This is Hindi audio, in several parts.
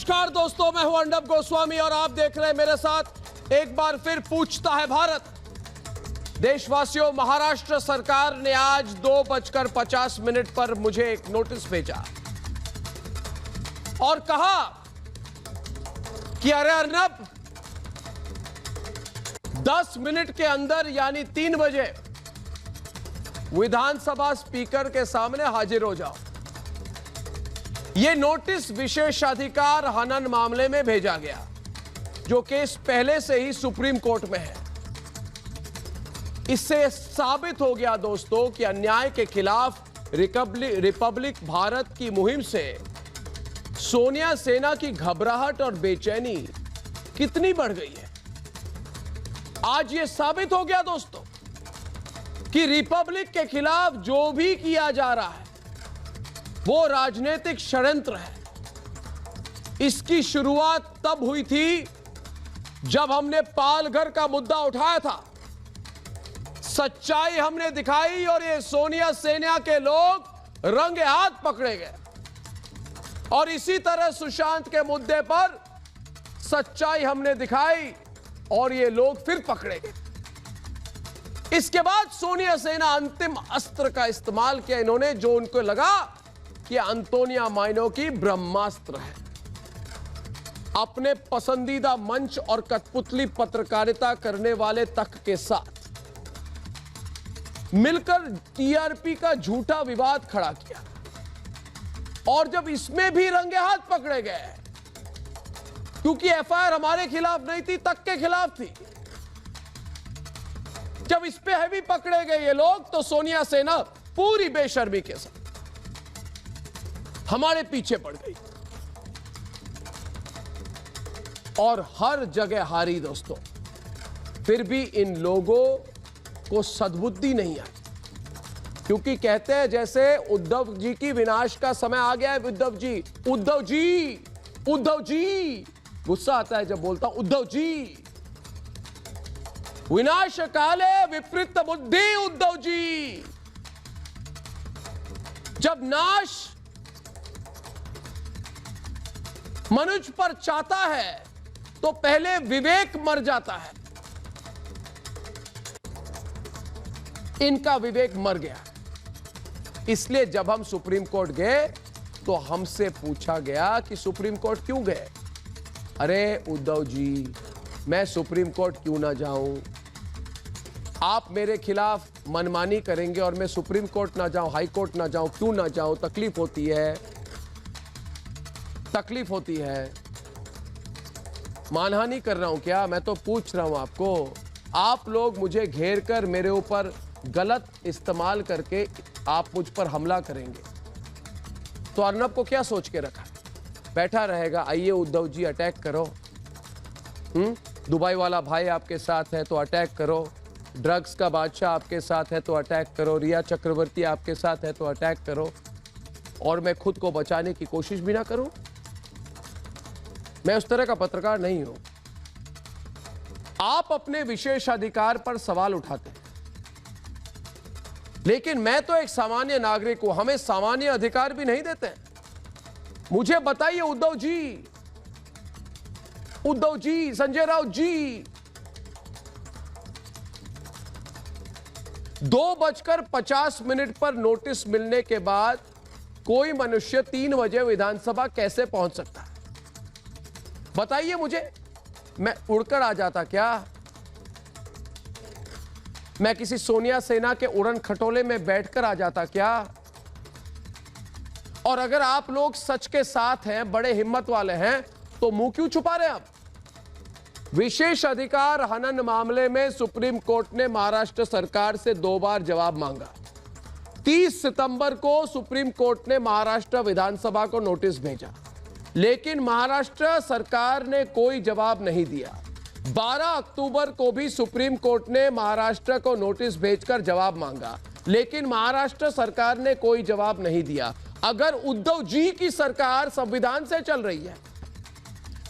नमस्कार दोस्तों, मैं हूं अर्नब गोस्वामी और आप देख रहे हैं मेरे साथ एक बार फिर पूछता है भारत। देशवासियों, महाराष्ट्र सरकार ने आज 2:50 पर मुझे एक नोटिस भेजा और कहा कि अरे अर्नब, 10 मिनट के अंदर यानी 3 बजे विधानसभा स्पीकर के सामने हाजिर हो जाओ। यह नोटिस विशेषाधिकार हनन मामले में भेजा गया, जो केस पहले से ही सुप्रीम कोर्ट में है। इससे साबित हो गया दोस्तों कि अन्याय के खिलाफ रिपब्लिक भारत की मुहिम से सोनिया सेना की घबराहट और बेचैनी कितनी बढ़ गई है। आज यह साबित हो गया दोस्तों कि रिपब्लिक के खिलाफ जो भी किया जा रहा है वो राजनीतिक षड्यंत्र है। इसकी शुरुआत तब हुई थी जब हमने पालघर का मुद्दा उठाया था। सच्चाई हमने दिखाई और ये सोनिया सेना के लोग रंगे हाथ पकड़े गए। और इसी तरह सुशांत के मुद्दे पर सच्चाई हमने दिखाई और ये लोग फिर पकड़े गए। इसके बाद सोनिया सेना अंतिम अस्त्र का इस्तेमाल किया इन्होंने, जो उनको लगा कि अंतोनिया माइनो की ब्रह्मास्त्र है। अपने पसंदीदा मंच और कठपुतली पत्रकारिता करने वाले तक के साथ मिलकर टीआरपी का झूठा विवाद खड़ा किया। और जब इसमें भी रंगे हाथ पकड़े गए, क्योंकि एफआईआर हमारे खिलाफ नहीं थी, तक के खिलाफ थी, जब इस पे हैवी पकड़े गए ये लोग, तो सोनिया सेना पूरी बेशर्मी के साथ हमारे पीछे पड़ गई और हर जगह हारी दोस्तों। फिर भी इन लोगों को सद्बुद्धि नहीं आई, क्योंकि कहते हैं जैसे उद्धव जी की विनाश का समय आ गया है। उद्धव जी, उद्धव जी, उद्धव जी, गुस्सा आता है जब बोलता हूं उद्धव जी। विनाश काले विपरीत बुद्धि उद्धव जी। जब नाश मनुष्य पर चाहता है तो पहले विवेक मर जाता है। इनका विवेक मर गया। इसलिए जब हम सुप्रीम कोर्ट गए तो हमसे पूछा गया कि सुप्रीम कोर्ट क्यों गए। अरे उद्धव जी, मैं सुप्रीम कोर्ट क्यों ना जाऊं? आप मेरे खिलाफ मनमानी करेंगे और मैं सुप्रीम कोर्ट ना जाऊं, हाई कोर्ट ना जाऊं, क्यों ना जाऊं? तकलीफ होती है, तकलीफ होती है। मानहानि कर रहा हूं क्या? मैं तो पूछ रहा हूं आपको। आप लोग मुझे घेर कर मेरे ऊपर गलत इस्तेमाल करके आप मुझ पर हमला करेंगे तो अर्नब को क्या सोच के रखा? बैठा रहेगा, आइए उद्धव जी अटैक करो। दुबई वाला भाई आपके साथ है तो अटैक करो। ड्रग्स का बादशाह आपके साथ है तो अटैक करो। रिया चक्रवर्ती आपके साथ है तो अटैक करो। और मैं खुद को बचाने की कोशिश भी ना करूं? मैं उस तरह का पत्रकार नहीं हूं। आप अपने विशेषाधिकार पर सवाल उठाते हैं, लेकिन मैं तो एक सामान्य नागरिक हूं। हमें सामान्य अधिकार भी नहीं देते हैं। मुझे बताइए उद्धव जी, उद्धव जी, संजय राउत जी, 2:50 पर नोटिस मिलने के बाद कोई मनुष्य 3 बजे विधानसभा कैसे पहुंच सकता है? बताइए मुझे। मैं उड़कर आ जाता क्या? मैं किसी सोनिया सेना के उड़न खटोले में बैठकर आ जाता क्या? और अगर आप लोग सच के साथ हैं, बड़े हिम्मत वाले हैं, तो मुंह क्यों छुपा रहे हैं आप? विशेष अधिकार हनन मामले में सुप्रीम कोर्ट ने महाराष्ट्र सरकार से 2 बार जवाब मांगा। 30 सितंबर को सुप्रीम कोर्ट ने महाराष्ट्र विधानसभा को नोटिस भेजा, लेकिन महाराष्ट्र सरकार ने कोई जवाब नहीं दिया। 12 अक्टूबर को भी सुप्रीम कोर्ट ने महाराष्ट्र को नोटिस भेजकर जवाब मांगा, लेकिन महाराष्ट्र सरकार ने कोई जवाब नहीं दिया। अगर उद्धव जी की सरकार संविधान से चल रही है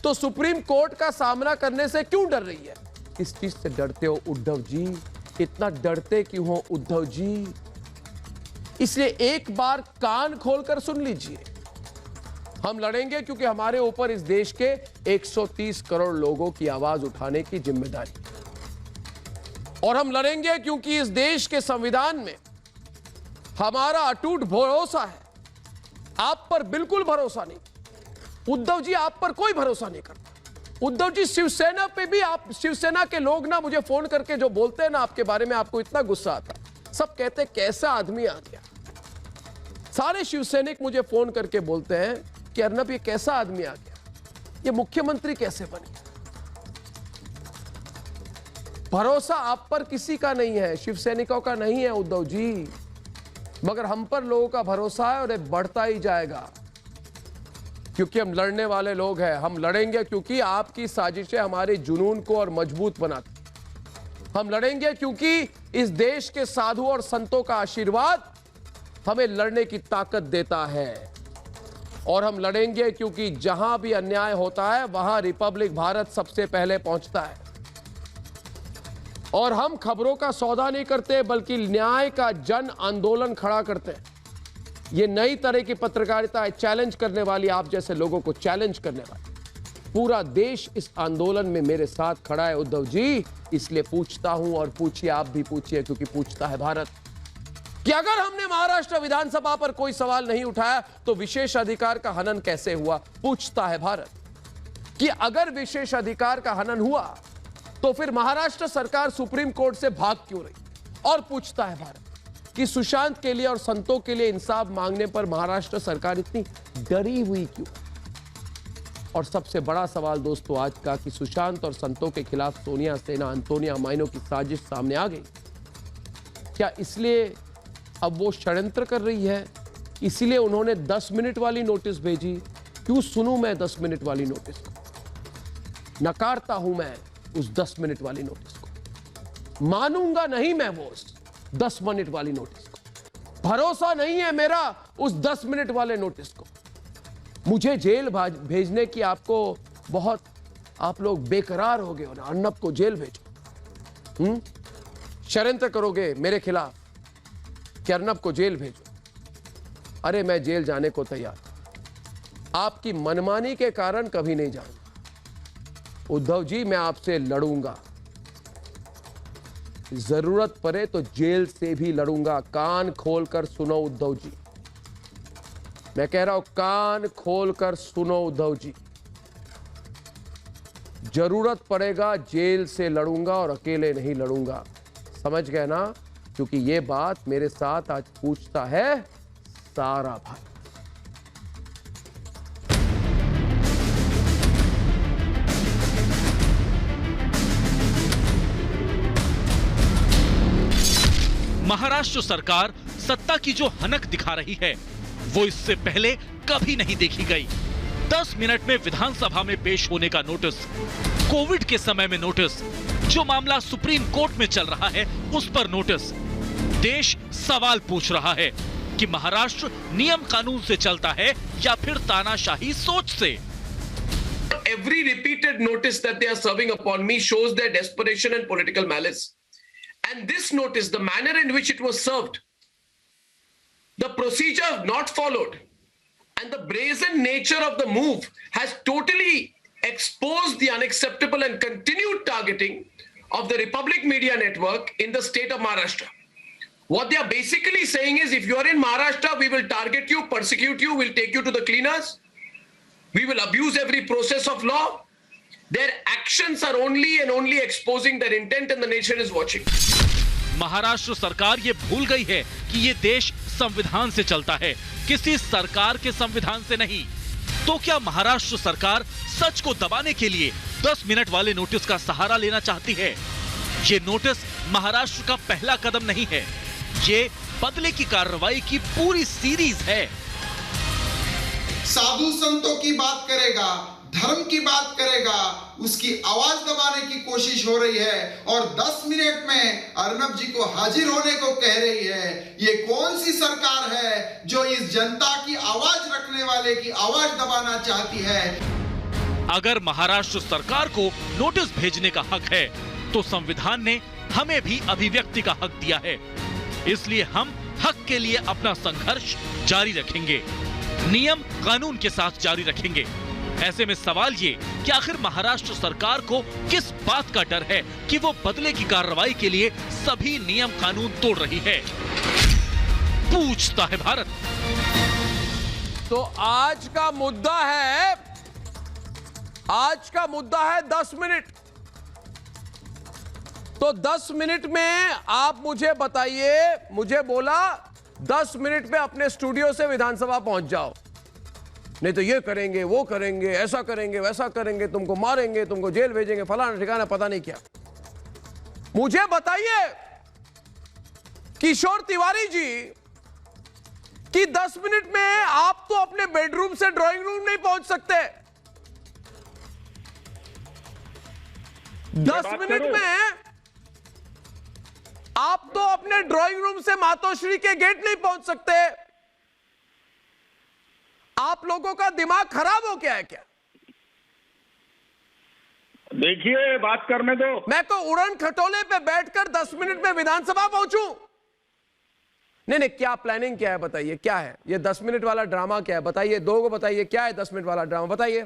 तो सुप्रीम कोर्ट का सामना करने से क्यों डर रही है? किस चीज से डरते हो उद्धव जी? इतना डरते क्यों हो उद्धव जी? इसलिए एक बार कान खोलकर सुन लीजिए। हम लड़ेंगे क्योंकि हमारे ऊपर इस देश के 130 करोड़ लोगों की आवाज उठाने की जिम्मेदारी है। और हम लड़ेंगे क्योंकि इस देश के संविधान में हमारा अटूट भरोसा है। आप पर बिल्कुल भरोसा नहीं। उद्धव जी आप पर कोई भरोसा नहीं करता। उद्धव जी शिवसेना पे भी, आप शिवसेना के लोग ना मुझे फोन करके जो बोलते हैं ना आपके बारे में, आपको इतना गुस्सा आता है। सब कहते हैं कैसा आदमी आ गया। सारे शिवसैनिक मुझे फोन करके बोलते हैं कि अर्नब ये कैसा आदमी आ गया, ये मुख्यमंत्री कैसे बन गया। भरोसा आप पर किसी का नहीं है, शिवसैनिकों का नहीं है उद्धव जी, मगर हम पर लोगों का भरोसा है और ये बढ़ता ही जाएगा क्योंकि हम लड़ने वाले लोग हैं। हम लड़ेंगे क्योंकि आपकी साजिशें हमारे जुनून को और मजबूत बनाती। हम लड़ेंगे क्योंकि इस देश के साधु और संतों का आशीर्वाद हमें लड़ने की ताकत देता है। और हम लड़ेंगे क्योंकि जहां भी अन्याय होता है वहां रिपब्लिक भारत सबसे पहले पहुंचता है। और हम खबरों का सौदा नहीं करते बल्कि न्याय का जन आंदोलन खड़ा करते हैं। ये नई तरह की पत्रकारिता है, चैलेंज करने वाली, आप जैसे लोगों को चैलेंज करने वाली। पूरा देश इस आंदोलन में मेरे साथ खड़ा है उद्धव जी। इसलिए पूछता हूं, और पूछिए, आप भी पूछिए क्योंकि पूछता है भारत, कि अगर हमने महाराष्ट्र विधानसभा पर कोई सवाल नहीं उठाया तो विशेष अधिकार का हनन कैसे हुआ। पूछता है भारत कि अगर विशेष अधिकार का हनन हुआ तो फिर महाराष्ट्र सरकार सुप्रीम कोर्ट से भाग क्यों रही। और पूछता है भारत कि सुशांत के लिए और संतों के लिए इंसाफ मांगने पर महाराष्ट्र सरकार इतनी डरी हुई क्यों। और सबसे बड़ा सवाल दोस्तों आज का, कि सुशांत और संतों के खिलाफ सोनिया सेना, एंटोनिया माइनो की साजिश सामने आ गई। क्या इसलिए अब वो षड्यंत्र कर रही है, इसीलिए उन्होंने 10 मिनट वाली नोटिस भेजी। क्यों सुनूं मैं 10 मिनट वाली नोटिस को? नकारता हूं मैं उस 10 मिनट वाली नोटिस को। मानूंगा नहीं मैं वो 10 मिनट वाली नोटिस को। भरोसा नहीं है मेरा उस 10 मिनट वाले नोटिस को। मुझे जेल भेजने की आपको बहुत, आप लोग बेकरार हो गए हो ना, अर्नब को जेल भेजो, षड्यंत्र करोगे मेरे खिलाफ कि अर्नब को जेल भेजो। अरे मैं जेल जाने को तैयार, आपकी मनमानी के कारण कभी नहीं जाऊंगा। उद्धव जी मैं आपसे लड़ूंगा, जरूरत पड़े तो जेल से भी लड़ूंगा। कान खोलकर सुनो उद्धव जी, मैं कह रहा हूं कान खोलकर सुनो उद्धव जी। जरूरत पड़ेगा जेल से लड़ूंगा और अकेले नहीं लड़ूंगा, समझ गए ना? क्योंकि ये बात मेरे साथ आज पूछता है सारा भाई। महाराष्ट्र सरकार सत्ता की जो हनक दिखा रही है वो इससे पहले कभी नहीं देखी गई। 10 मिनट में विधानसभा में पेश होने का नोटिस, कोविड के समय में नोटिस, जो मामला सुप्रीम कोर्ट में चल रहा है उस पर नोटिस। देश सवाल पूछ रहा है कि महाराष्ट्र नियम कानून से चलता है या फिर तानाशाही सोच से। Every repeated notice that they are serving upon me shows their desperation and political malice. And this notice, the manner in which it was served, the procedure not followed, and the brazen nature of the move has totally exposed the unacceptable and continued targeting of the Republic Media Network in the state of Maharashtra. What they are basically saying is, if you are in Maharashtra, we will target you, persecute you, we'll take you to the cleaners, we will abuse every process of law. Their actions are only and only exposing their intent, and the nation is watching. Maharashtra सरकार ये भूल गई है कि ये देश संविधान से चलता है, किसी सरकार के संविधान से नहीं। तो क्या महाराष्ट्र सरकार सच को दबाने के लिए 10 मिनट वाले नोटिस का सहारा लेना चाहती है? ये नोटिस महाराष्ट्र का पहला कदम नहीं है, ये बदले की कार्रवाई की पूरी सीरीज है। साधु संतों की बात करेगा, धर्म की बात करेगा, उसकी आवाज दबाने की कोशिश हो रही है और 10 मिनट में अर्नब जी को हाजिर होने को कह रही है। ये कौन सी सरकार है जो इस जनता की आवाज रखने वाले की आवाज दबाना चाहती है? अगर महाराष्ट्र सरकार को नोटिस भेजने का हक है तो संविधान ने हमें भी अभिव्यक्ति का हक दिया है, इसलिए हम हक के लिए अपना संघर्ष जारी रखेंगे। नियम कानून के साथ जारी रखेंगे। ऐसे में सवाल ये कि आखिर महाराष्ट्र सरकार को किस बात का डर है कि वो बदले की कार्रवाई के लिए सभी नियम कानून तोड़ रही है, पूछता है भारत। तो आज का मुद्दा है 10 मिनट। तो 10 मिनट में आप मुझे बताइए, मुझे बोला 10 मिनट में अपने स्टूडियो से विधानसभा पहुंच जाओ, नहीं तो ये करेंगे, वो करेंगे, ऐसा करेंगे, वैसा करेंगे, तुमको मारेंगे, तुमको जेल भेजेंगे, फलाना ठिकाना पता नहीं क्या। मुझे बताइए किशोर तिवारी जी कि 10 मिनट में आप तो अपने बेडरूम से ड्राइंग रूम नहीं पहुंच सकते। 10 मिनट में आप तो अपने ड्राइंग रूम से मातोश्री के गेट नहीं पहुंच सकते। आप लोगों का दिमाग खराब हो गया है क्या? देखिए, बात करने दो। मैं तो उड़न खटोले पे बैठकर 10 मिनट में विधानसभा पहुंचूं? नहीं, क्या प्लानिंग क्या है बताइए, क्या है ये 10 मिनट वाला ड्रामा? क्या है बताइए, दो को बताइए, क्या है 10 मिनट वाला ड्रामा बताइए।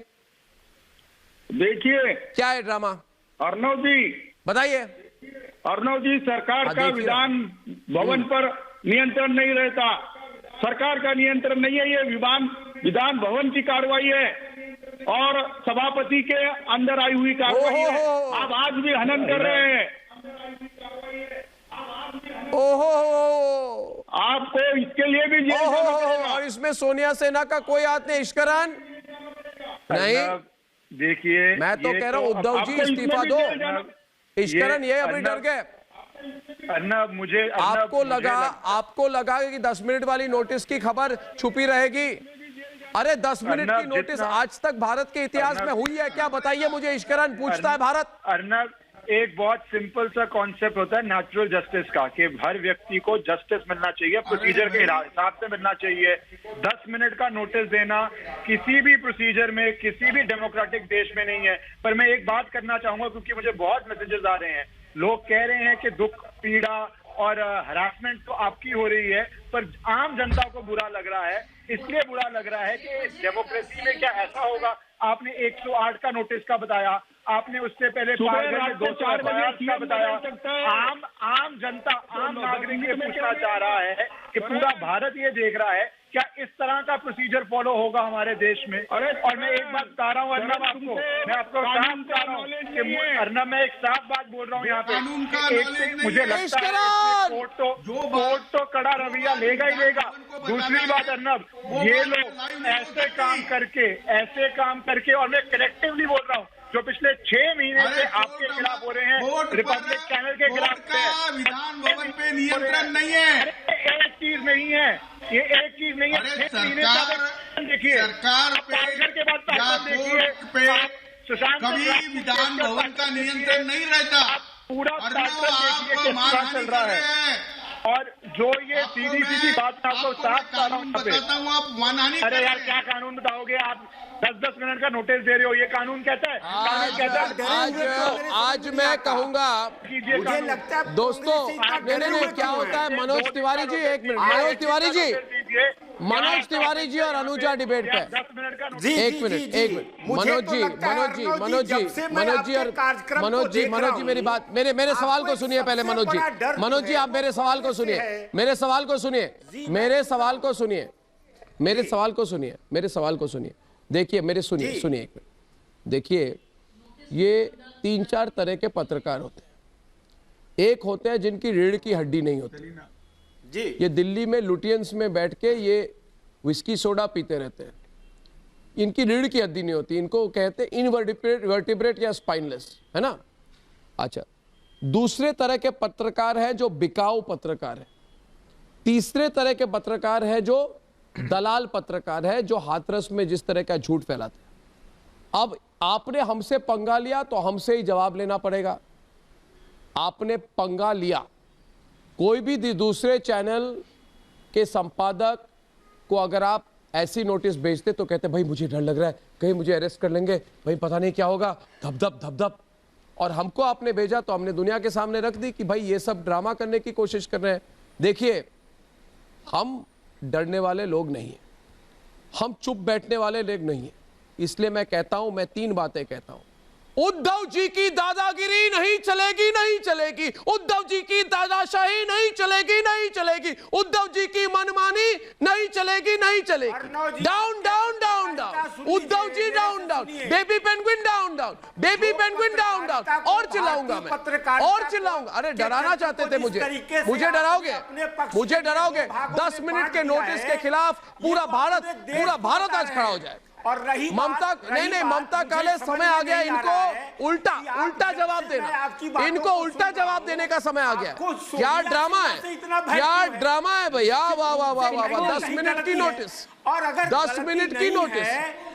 देखिए क्या है ड्रामा, अर्णव जी बताइए। अर्णव जी, सरकार का विधान भवन पर नियंत्रण नहीं रहता, सरकार का नियंत्रण नहीं है, ये विधान भवन की कार्रवाई है और सभापति के अंदर आई हुई कार्रवाई है। आप आज भी हनन कर रहे हैं। ओहो, आपको इसके लिए भी जेल जाना पड़ेगा। और इसमें सोनिया सेना का कोई हाथ नहीं, इश्करान नहीं। देखिए, मैं तो कह रहा हूं उद्धव जी इस्तीफा दो। इश्करन ये अभी डर गए। आपको लगा कि 10 मिनट वाली नोटिस की खबर छुपी रहेगी? अरे 10 मिनट की नोटिस आज तक भारत के इतिहास में हुई है क्या? बताइए मुझे, इश्करन पूछता है भारत। अर्नब, एक बहुत सिंपल सा कॉन्सेप्ट होता है नेचुरल जस्टिस का, कि हर व्यक्ति को जस्टिस मिलना चाहिए, प्रोसीजर के हिसाब से मिलना चाहिए। 10 मिनट का नोटिस देना किसी भी प्रोसीजर में, किसी भी डेमोक्रेटिक देश में नहीं है। पर मैं एक बात करना चाहूंगा, क्योंकि मुझे बहुत मैसेजेस आ रहे हैं, लोग कह रहे हैं कि दुख, पीड़ा और हरासमेंट तो आपकी हो रही है, पर आम जनता को बुरा लग रहा है। इसलिए बुरा लग रहा है कि डेमोक्रेसी में क्या ऐसा होगा? आपने 108 का नोटिस का बताया, आपने उससे पहले 204 का बताया। आम जनता, आम नागरिक ये पूछना चाह रहा है कि पूरा भारत ये देख रहा है, क्या इस तरह का प्रोसीजर फॉलो होगा हमारे देश में? और मैं एक बात बता रहा हूँ अर्नब, मैं आपको साफ बता रहा हूँ कि अर्नब, मैं एक साफ बात बोल रहा हूँ यहाँ पे। मुझे लगता है कोर्ट तो कड़ा रवैया लेगा ही लेगा। दूसरी बात अर्नब, ये लोग ऐसे काम करके और मैं कलेक्टिवली बोल रहा हूँ, जो पिछले 6 महीने से आपके खिलाफ हो रहे हैं, रिपब्लिक चैनल के खिलाफ, विधान भवन पे नियंत्रण नहीं है। एक चीज नहीं है, ये एक चीज नहीं है। 6 महीने से देखिए, सरकार के बाद देखिए, सुशांत कभी विधान भवन का नियंत्रण नहीं रहता। पूरा आप मानहानि चल रहा कर रहे हैं। और जो ये सीधी बात आपको साफ बता रहा हूँ, बताता हूँ, आप मानहानि। अरे यार, क्या कानून बताओगे आप? 10-10 मिनट का नोटिस दे रहे हो, ये कानून कहता है? आज मैं कहूंगा, मुझे लगता है दोस्तों, नहीं, क्या होता है मनोज तिवारी जी, एक मिनट, मनोज तिवारी जी और अनुजा डिबेट पे 10 मिनट का एक मिनट मनोज जी मेरी बात, मेरे सवाल को सुनिए पहले। मनोज जी आप मेरे सवाल को सुनिए, मेरे सवाल को सुनिए। देखिए सुनिए एक मिनट। देखिए, ये 3-4 तरह के पत्रकार होते हैं। एक होते हैं जिनकी रीढ़ की हड्डी नहीं होती जी, ये दिल्ली में लुटियंस में बैठ के ये विस्की सोडा पीते रहते हैं, इनकी रीढ़ की हड्डी नहीं होती, इनको कहते हैं इनवर्टिब्रेट या स्पाइनलेस, है ना? अच्छा, दूसरे तरह के पत्रकार हैं जो बिकाऊ पत्रकार है। तीसरे तरह के पत्रकार है जो दलाल पत्रकार है, जो हाथरस में जिस तरह का झूठ फैलाते हैं। अब आपने हमसे पंगा लिया तो हमसे ही जवाब लेना पड़ेगा। आपने पंगा लिया, कोई भी दूसरे चैनल के संपादक को अगर आप ऐसी नोटिस भेजते तो कहते भाई मुझे डर लग रहा है, कहीं मुझे अरेस्ट कर लेंगे, भाई पता नहीं क्या होगा, धप। और हमको आपने भेजा तो हमने दुनिया के सामने रख दी कि भाई ये सब ड्रामा करने की कोशिश कर रहे हैं। देखिए, हम डरने वाले लोग नहीं हैं। हम चुप बैठने वाले लोग नहीं है, इसलिए मैं कहता हूं, मैं 3 बातें कहता हूं। उद्धव जी की दादागिरी नहीं चलेगी, नहीं चलेगी। उद्धव जी की दादाशाही नहीं चलेगी, नहीं चलेगी। उद्धव जी की मनमानी नहीं चलेगी, नहीं चलेगी। Down down down down, Uddhav ji down down, baby penguin down down, baby penguin down down. और चिल्लाऊंगा मैं, और चिल्लाऊंगा। अरे डराना चाहते थे मुझे डराओगे, मुझे डराओगे। 10 मिनट के नोटिस के खिलाफ पूरा भारत आज खड़ा हो जाए। और रही ममता, नहीं ममता काले समय आ गया इनको उल्टा जवाब देना, इनको उल्टा जवाब देने का समय आ गया। क्या ड्रामा है, क्या ड्रामा है भैया। वाह वाह वाह वाह। 10 मिनट की नोटिस, और अगर 10 मिनट की नोटिस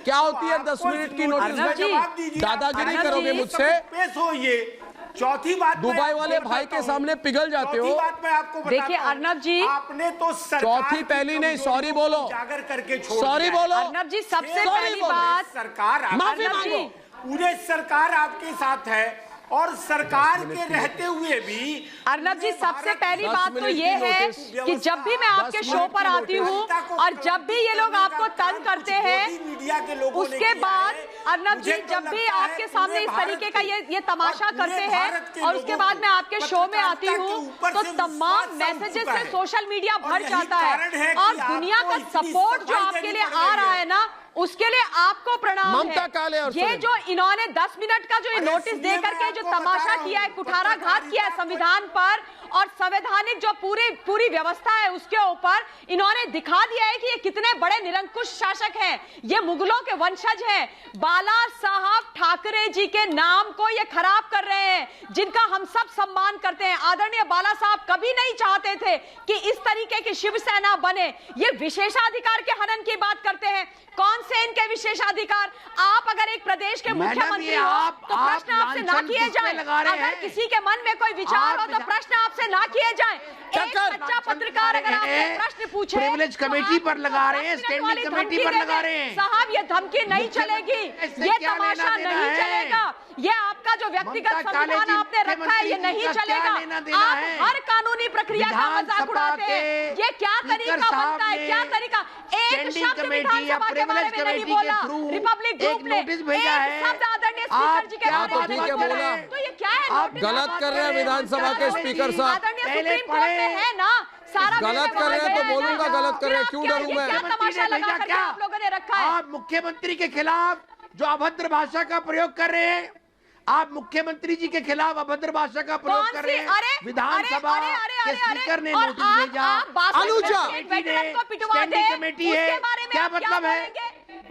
क्या होती है? 10 मिनट की नोटिस में दादागिरी करोगे मुझसे, पेश हो। ये चौथी बात, दुबई वाले भाई के सामने पिघल जाते हो। बात मैं आपको देखिए अर्नब जी, आपने तो चौथी पहली नहीं, सॉरी बोलो, जागर करके छोड़ सॉरी बोलो। अर्नब जी सबसे पहली बात, सरकार माफी मांगो। पूरे सरकार आपके साथ है और सरकार के रहते हुए भी। अर्नब जी सबसे पहली बात तो ये है कि जब भी मैं आपके शो पर आती हूँ और जब भी ये लोग आपको तंग करते हैं, मीडिया के लोगों उसके बाद अर्नब जी जब भी आपके सामने इस तरीके का ये तमाशा करते हैं और उसके बाद मैं आपके शो में आती हूँ तो तमाम मैसेजेस से सोशल मीडिया भर जाता है और दुनिया का सपोर्ट जो आपके लिए आ रहा है ना, उसके लिए आपको प्रणाम है। ये जो इन्होंने 10 मिनट का जो ये नोटिस दे करके जो तमाशा किया है, कुठाराघात किया है संविधान पर और संवैधानिक जो पूरी व्यवस्था है उसके ऊपर, इन्होंने दिखा दिया है कि ये कितने बड़े निरंकुश शासक हैं। ये मुगलों के वंशज हैं। बाला साहब ठाकरे जी के नाम को ये खराब कर रहे हैं, जिनका हम सब सम्मान करते हैं। आदरणीय बाला साहब कभी नहीं चाहते थे कि इस तरीके की शिवसेना बने। ये विशेषाधिकार के हनन की बात करते हैं। कौन से इनके विशेषाधिकार? आप अगर एक प्रदेश के मुख्यमंत्री हो तो प्रश्न आपसे ना किए जाएं। अगर किसी के मन में कोई विचार हो तो प्रश्न आपसे ना किए जाएं। एक सच्चा पत्रकार अगर आपसे प्रश्न पूछे, प्रिविलेज कमेटी पर लगा रहे हैं, स्टैंडिंग कमेटी पर लगा रहे हैं। साहब ये धमकी नहीं चलेगी, ये तमाशा नहीं चलेगा। ये आपका जो व्यक्तिगत संविधान आपने रखा है ये नहीं चलेगा। आप हर कानूनी प्रक्रिया का मजाक उड़ाते हैं। ये क्या तरीका बनता है, क्या तरीका? एक शब्द विधानसभा के बारे में नहीं बोला रिपब्लिक ग्रुप ने, एक शब्द आदरणीय स्पीकर जी के बारे में नहीं बोला। तो ये क्या है? आप गलत कर रहे हैं विधानसभा के स्पीकर साहब। आदरणीय सुप्रीम कोर्ट में है ना, सारा गलत कर रहे हैं तो बोलूंगा गलत कर रहे हैं, क्यों डरूं मैं? क्या तमाशा लगा करके आप लोगों ने रखा है? आप मुख्यमंत्री के खिलाफ जो अभद्र भाषा का प्रयोग कर रहे हैं, आप मुख्यमंत्री जी के खिलाफ अभद्र भाषा का प्रयोग कर रहे हैं। विधानसभा के स्पीकर ने नोटिस भेजा, अनुजा स्टैंडिंग कमेटी है, क्या मतलब है?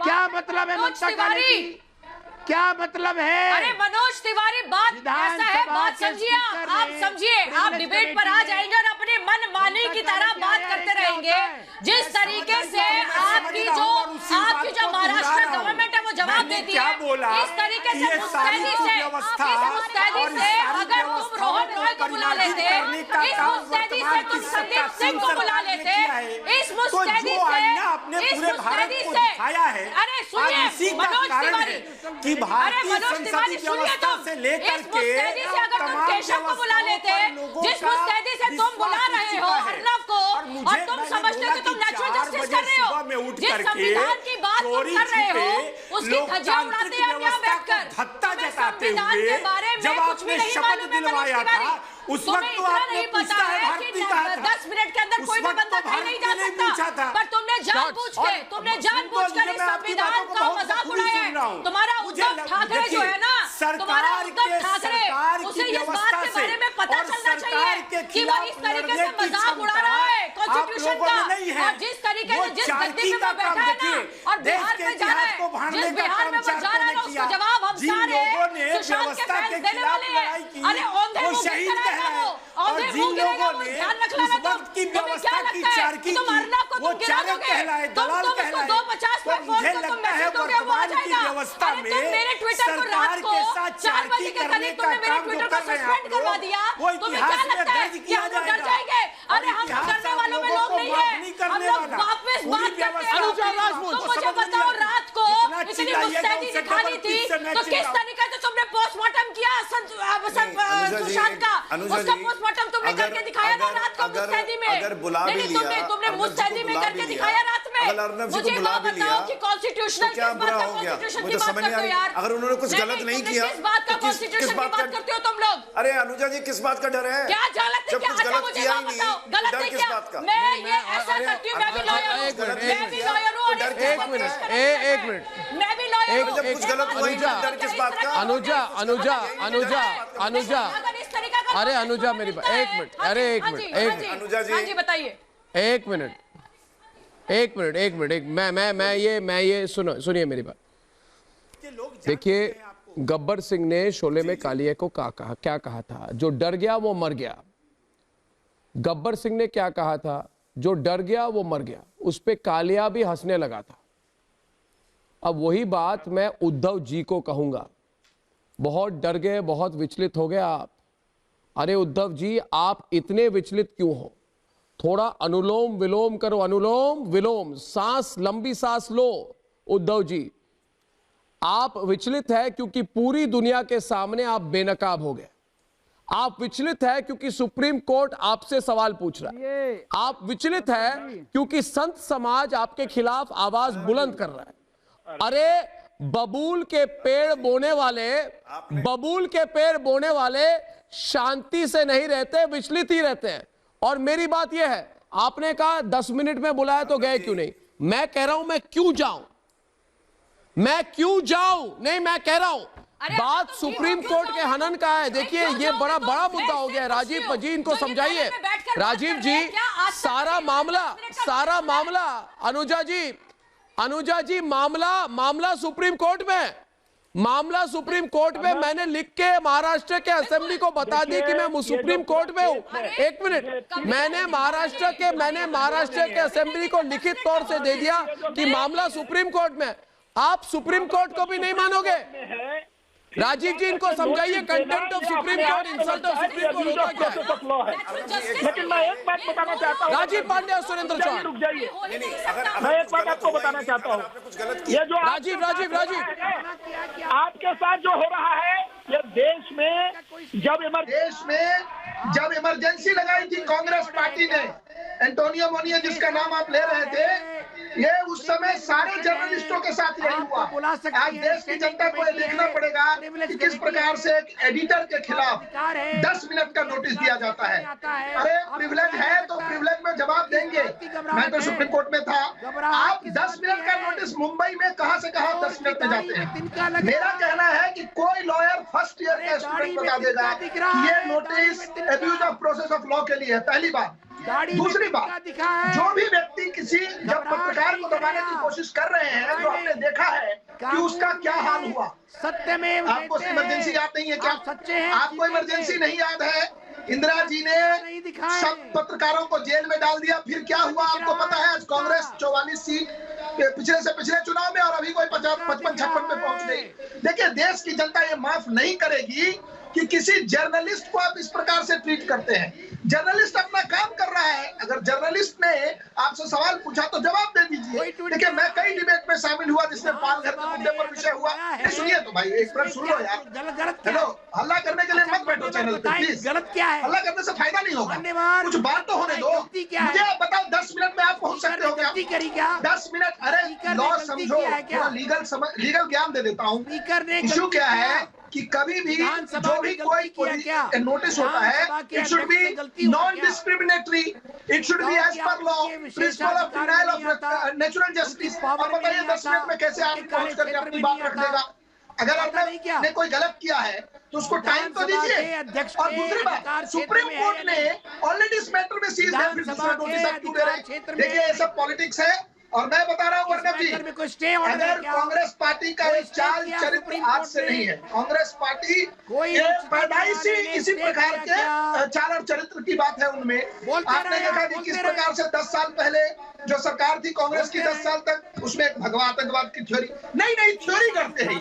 क्या मतलब है ममता काले की? क्या मतलब है? अरे मनोज तिवारी, बात ऐसा है, बात समझिए, आप समझिए, आप डिबेट पर आ जाएंगे और अपने मन मानी की तरह बात करते रहेंगे। जिस तरीके से आपकी जो महाराष्ट्र गवर्नमेंट है वो जवाब देती है, इस तरीके से मुस्तैदी से अगर तुम रोहन रॉय को बुला लेते, इस मुस्तैदी से तुम संदीप सिंह को बुला लेते, इस मुस्तैदी से अरे सुनिए मनोज तिवारी, भारतीय संसदीय व्यवस्था से लेकर के अगर तुम केशव को बुला लेते, जिस मुस्तैदी से तुम बुला रहे हो अर्नब को, और तुम समझते हो कि तुम नेचुरल जस्टिस कर रहे हो, जिस संविधान की बात तुम कर रहे हो उसकी धज्जियां उड़ाते हैं यहाँ बैठकर। संविधान के बारे में कुछ भी नहीं मालूम है मनोज तिवारी। उस वक्त तो आपने पता है कि 10 मिनट के अंदर कोई भी बंदा कहीं नहीं जा सकता, पर तुमने जानबूझकर इस संविधान का मजाक उड़ाया है। तुम्हारा उद्धव ठाकरे जो है ना, तुम्हारा उद्धव ठाकरे, उसे इस बात के बारे में पता चलना चाहिए कि वो इस तरीके से मजाक उड़ा रहा है कॉन्स्टिट्यूशन का, और जिस तरीके से जिस गद्दी पे वो बैठा है ना, और बिहार में जा रहा है, जिस बिहार में वो जा रहा है उसका जवाब हम सारे सुशांत के फैंस देने वाले हैं। अरे औंधे मुंह गिरेगा वो, औंधे मुंह गिरेगा वो, ध्यान रख लेना तुम। तुम्हें क्या लगता है कि तुम अर्नब को तुम गिरा दोगे? तुम उसको 250 पे फोन को तुम मैसेज दोगे वो आ जाएगा। अरे तुम मेरे ट्विटर को रात को 4 बजे के करीब तुमने मेरे ट्विटर को सस्पेंड करवा दिया। तुम्हें क्या लगता है कि हम लोग डर जाएंगे? अरे हम डरने वालों में लोग नहीं है, हम लोग वापस बात करते हैं। तुम मुझे बताओ, रात को इतनी मुस्तैदी दिखानी थी तो किस तरीके से तुमने पोस्टमार्टम किया सुशांत का? उसका पोस्टमार्टम तुमने करके दिखाया ना रात को मुस्तैदी में? नहीं, तुमने मुस्तैदी में करके दिखाया रात में। मुझे वो बताओ कि कॉन्स्टिट्यूशनल किस बात का कॉन्स्टिट्यूशन की बात करते हो यार? अगर उन्होंने कुछ गलत नहीं किया, किस बात का कॉन्स्टिट्यूशन की बात करते हो तुम लोग? अरे अनुजा जी, किस बात का डर है? क्या गलत है? क्या अच्छा मुझे ना बताओ, गलत है क्या? मैं ये ऐसा करती हूँ, मैं भी लॉयर हूँ, मैं भी लॉयर हूँ, एक मिनट, मैं भी लॉयर हूँ। जब कुछ गलत हुआ ही नहीं, डर किस बात का? अनुजा, अरे अनुजा मेरी बात, एक मिनट, अरे एक मिनट, अनुजा जी, हाँ जी बताइए। एक मिनट, मैं ये सुनिए मेरी बात। देखिए, गब्बर सिंह ने शोले में कालिया को क्या कहा था? जो डर गया वो मर गया। गब्बर सिंह ने क्या कहा था? जो डर गया वो मर गया। उस पे कालिया भी हंसने लगा था। अब वही बात मैं उद्धव जी को कहूंगा। बहुत डर गए, बहुत विचलित हो गए आप। अरे उद्धव जी, आप इतने विचलित क्यों हो? थोड़ा अनुलोम विलोम करो, अनुलोम विलोम, सांस, लंबी सांस लो। उद्धव जी, आप विचलित है क्योंकि पूरी दुनिया के सामने आप बेनकाब हो गए। आप विचलित है क्योंकि सुप्रीम कोर्ट आपसे सवाल पूछ रहा है। आप विचलित है क्योंकि संत समाज आपके खिलाफ आवाज बुलंद कर रहा है। अरे बबूल के पेड़ बोने वाले शांति से नहीं रहते, विचलित ही रहते हैं। और मेरी बात यह है, आपने कहा 10 मिनट में बुलाया तो गए क्यों नहीं? मैं कह रहा हूं मैं क्यों जाऊं? नहीं, मैं कह रहा हूं बात सुप्रीम कोर्ट के हनन का है। देखिए, ये बड़ा मुद्दा हो गया है। राजीव जी, इनको समझाइए। राजीव जी, सारा मामला अनुजा जी, मामला सुप्रीम कोर्ट में मैंने लिख के महाराष्ट्र के असेंबली को बता दी कि मैं सुप्रीम कोर्ट में हूं। एक मिनट, मैंने महाराष्ट्र के असेंबली को लिखित तौर से दे दिया कि मामला सुप्रीम कोर्ट में। आप सुप्रीम कोर्ट को भी नहीं मानोगे? राजीव जी, इनको समझाइए, contempt of supreme court, insult of supreme court होता क्या है? लेकिन मैं एक बात बताना चाहता हूँ। राजीव पांडे और सुरेंद्र चौहान, रुक जाइए, मैं एक बात आपको बताना चाहता हूँ। ये जो राजीव आपके साथ जो हो रहा है, ये देश में जब इमरजेंसी लगाई थी कांग्रेस पार्टी ने, एंटोनियो मोनिया जिसका नाम आप ले रहे थे, ये उस समय सारे जर्नलिस्टों के साथ यही हुआ। आज देश की जनता को ये देखना पड़ेगा कि किस प्रकार से एक एडिटर के खिलाफ 10 मिनट का नोटिस दिया जाता है। अरे प्रिविलेज है तो प्रिविलेज में जवाब देंगे। मैं तो सुप्रीम कोर्ट में था। आप 10 मिनट का नोटिस मुंबई में कहां से कहां 10 मिनट में जाते हैं? मेरा कहना है कि कोई लॉयर फर्स्ट ईयर का स्टूडेंट बता देगा ये notice abuse of process of law के लिए है। पहली बात। दूसरी बात, जो भी व्यक्ति जब पत्रकार को दबाने की कोशिश कर रहे हैं, जो हमने देखा है कि उसका क्या हाल हुआ। सत्य में आपको इमरजेंसी याद नहीं है क्या? आपको इमरजेंसी नहीं याद है? इंदिरा जी ने सब पत्रकारों को जेल में डाल दिया। फिर क्या हुआ आपको पता है? आज कांग्रेस 44 सीट पिछले से पिछले चुनाव में और अभी कोई 55-56 पे पहुंच गई। देखिए, देश की जनता ये माफ नहीं करेगी कि किसी जर्नलिस्ट को आप इस प्रकार से ट्रीट करते हैं। जर्नलिस्ट अपना काम कर रहा है। अगर जर्नलिस्ट ने आपसे सवाल पूछा तो जवाब दे दीजिए। देखिए, मैं कई डिबेट में शामिल हुआ जिसमें पालघर के मुद्दे पर विषय हुआ। सुनिए तो भाई, एक बार सुन लो यार। हेलो, हल्ला करने के लिए मत बैठो चैनल पे प्लीज। गलत क्या है? हल्ला करने से फायदा नहीं होगा। कुछ बात तो होने दो। मुझे आप बताओ, 10 मिनट में आप पहुंच सकते हो क्या? 10 मिनट? अरे लॉ समझो, थोड़ा लीगल ज्ञान दे देता हूँ। इशू क्या है कि कभी भी जो भी कोई नोटिस होता है, it should be non discriminatory, it should be as per law, principle of denial of natural justice. और बताइए 10 मिनट में कैसे आप पहुंच करके अपनी बात रख देगा? अगर आपने कोई गलत किया है तो उसको टाइम तो दीजिए। और दूसरी बात, सुप्रीम कोर्ट ने ऑलरेडी इस मैटर में सीज है, फिर दूसरा नोटिस आप क्यों दे रहे हैं? देखिए, ये सब पॉलिटिक्स है। और मैं बता रहा हूँ अर्नब जी, अगर कांग्रेस पार्टी का एक चाल चरित्र आज से नहीं है। कांग्रेस पार्टी पैदाइशी इसी प्रकार के चाल और चरित्र की बात है उनमें। आपने देखा कि किस प्रकार से 10 साल पहले जो सरकार थी कांग्रेस की, 10 साल तक उसमें आतंकवाद की थ्योरी नहीं थ्योरी करते हैं।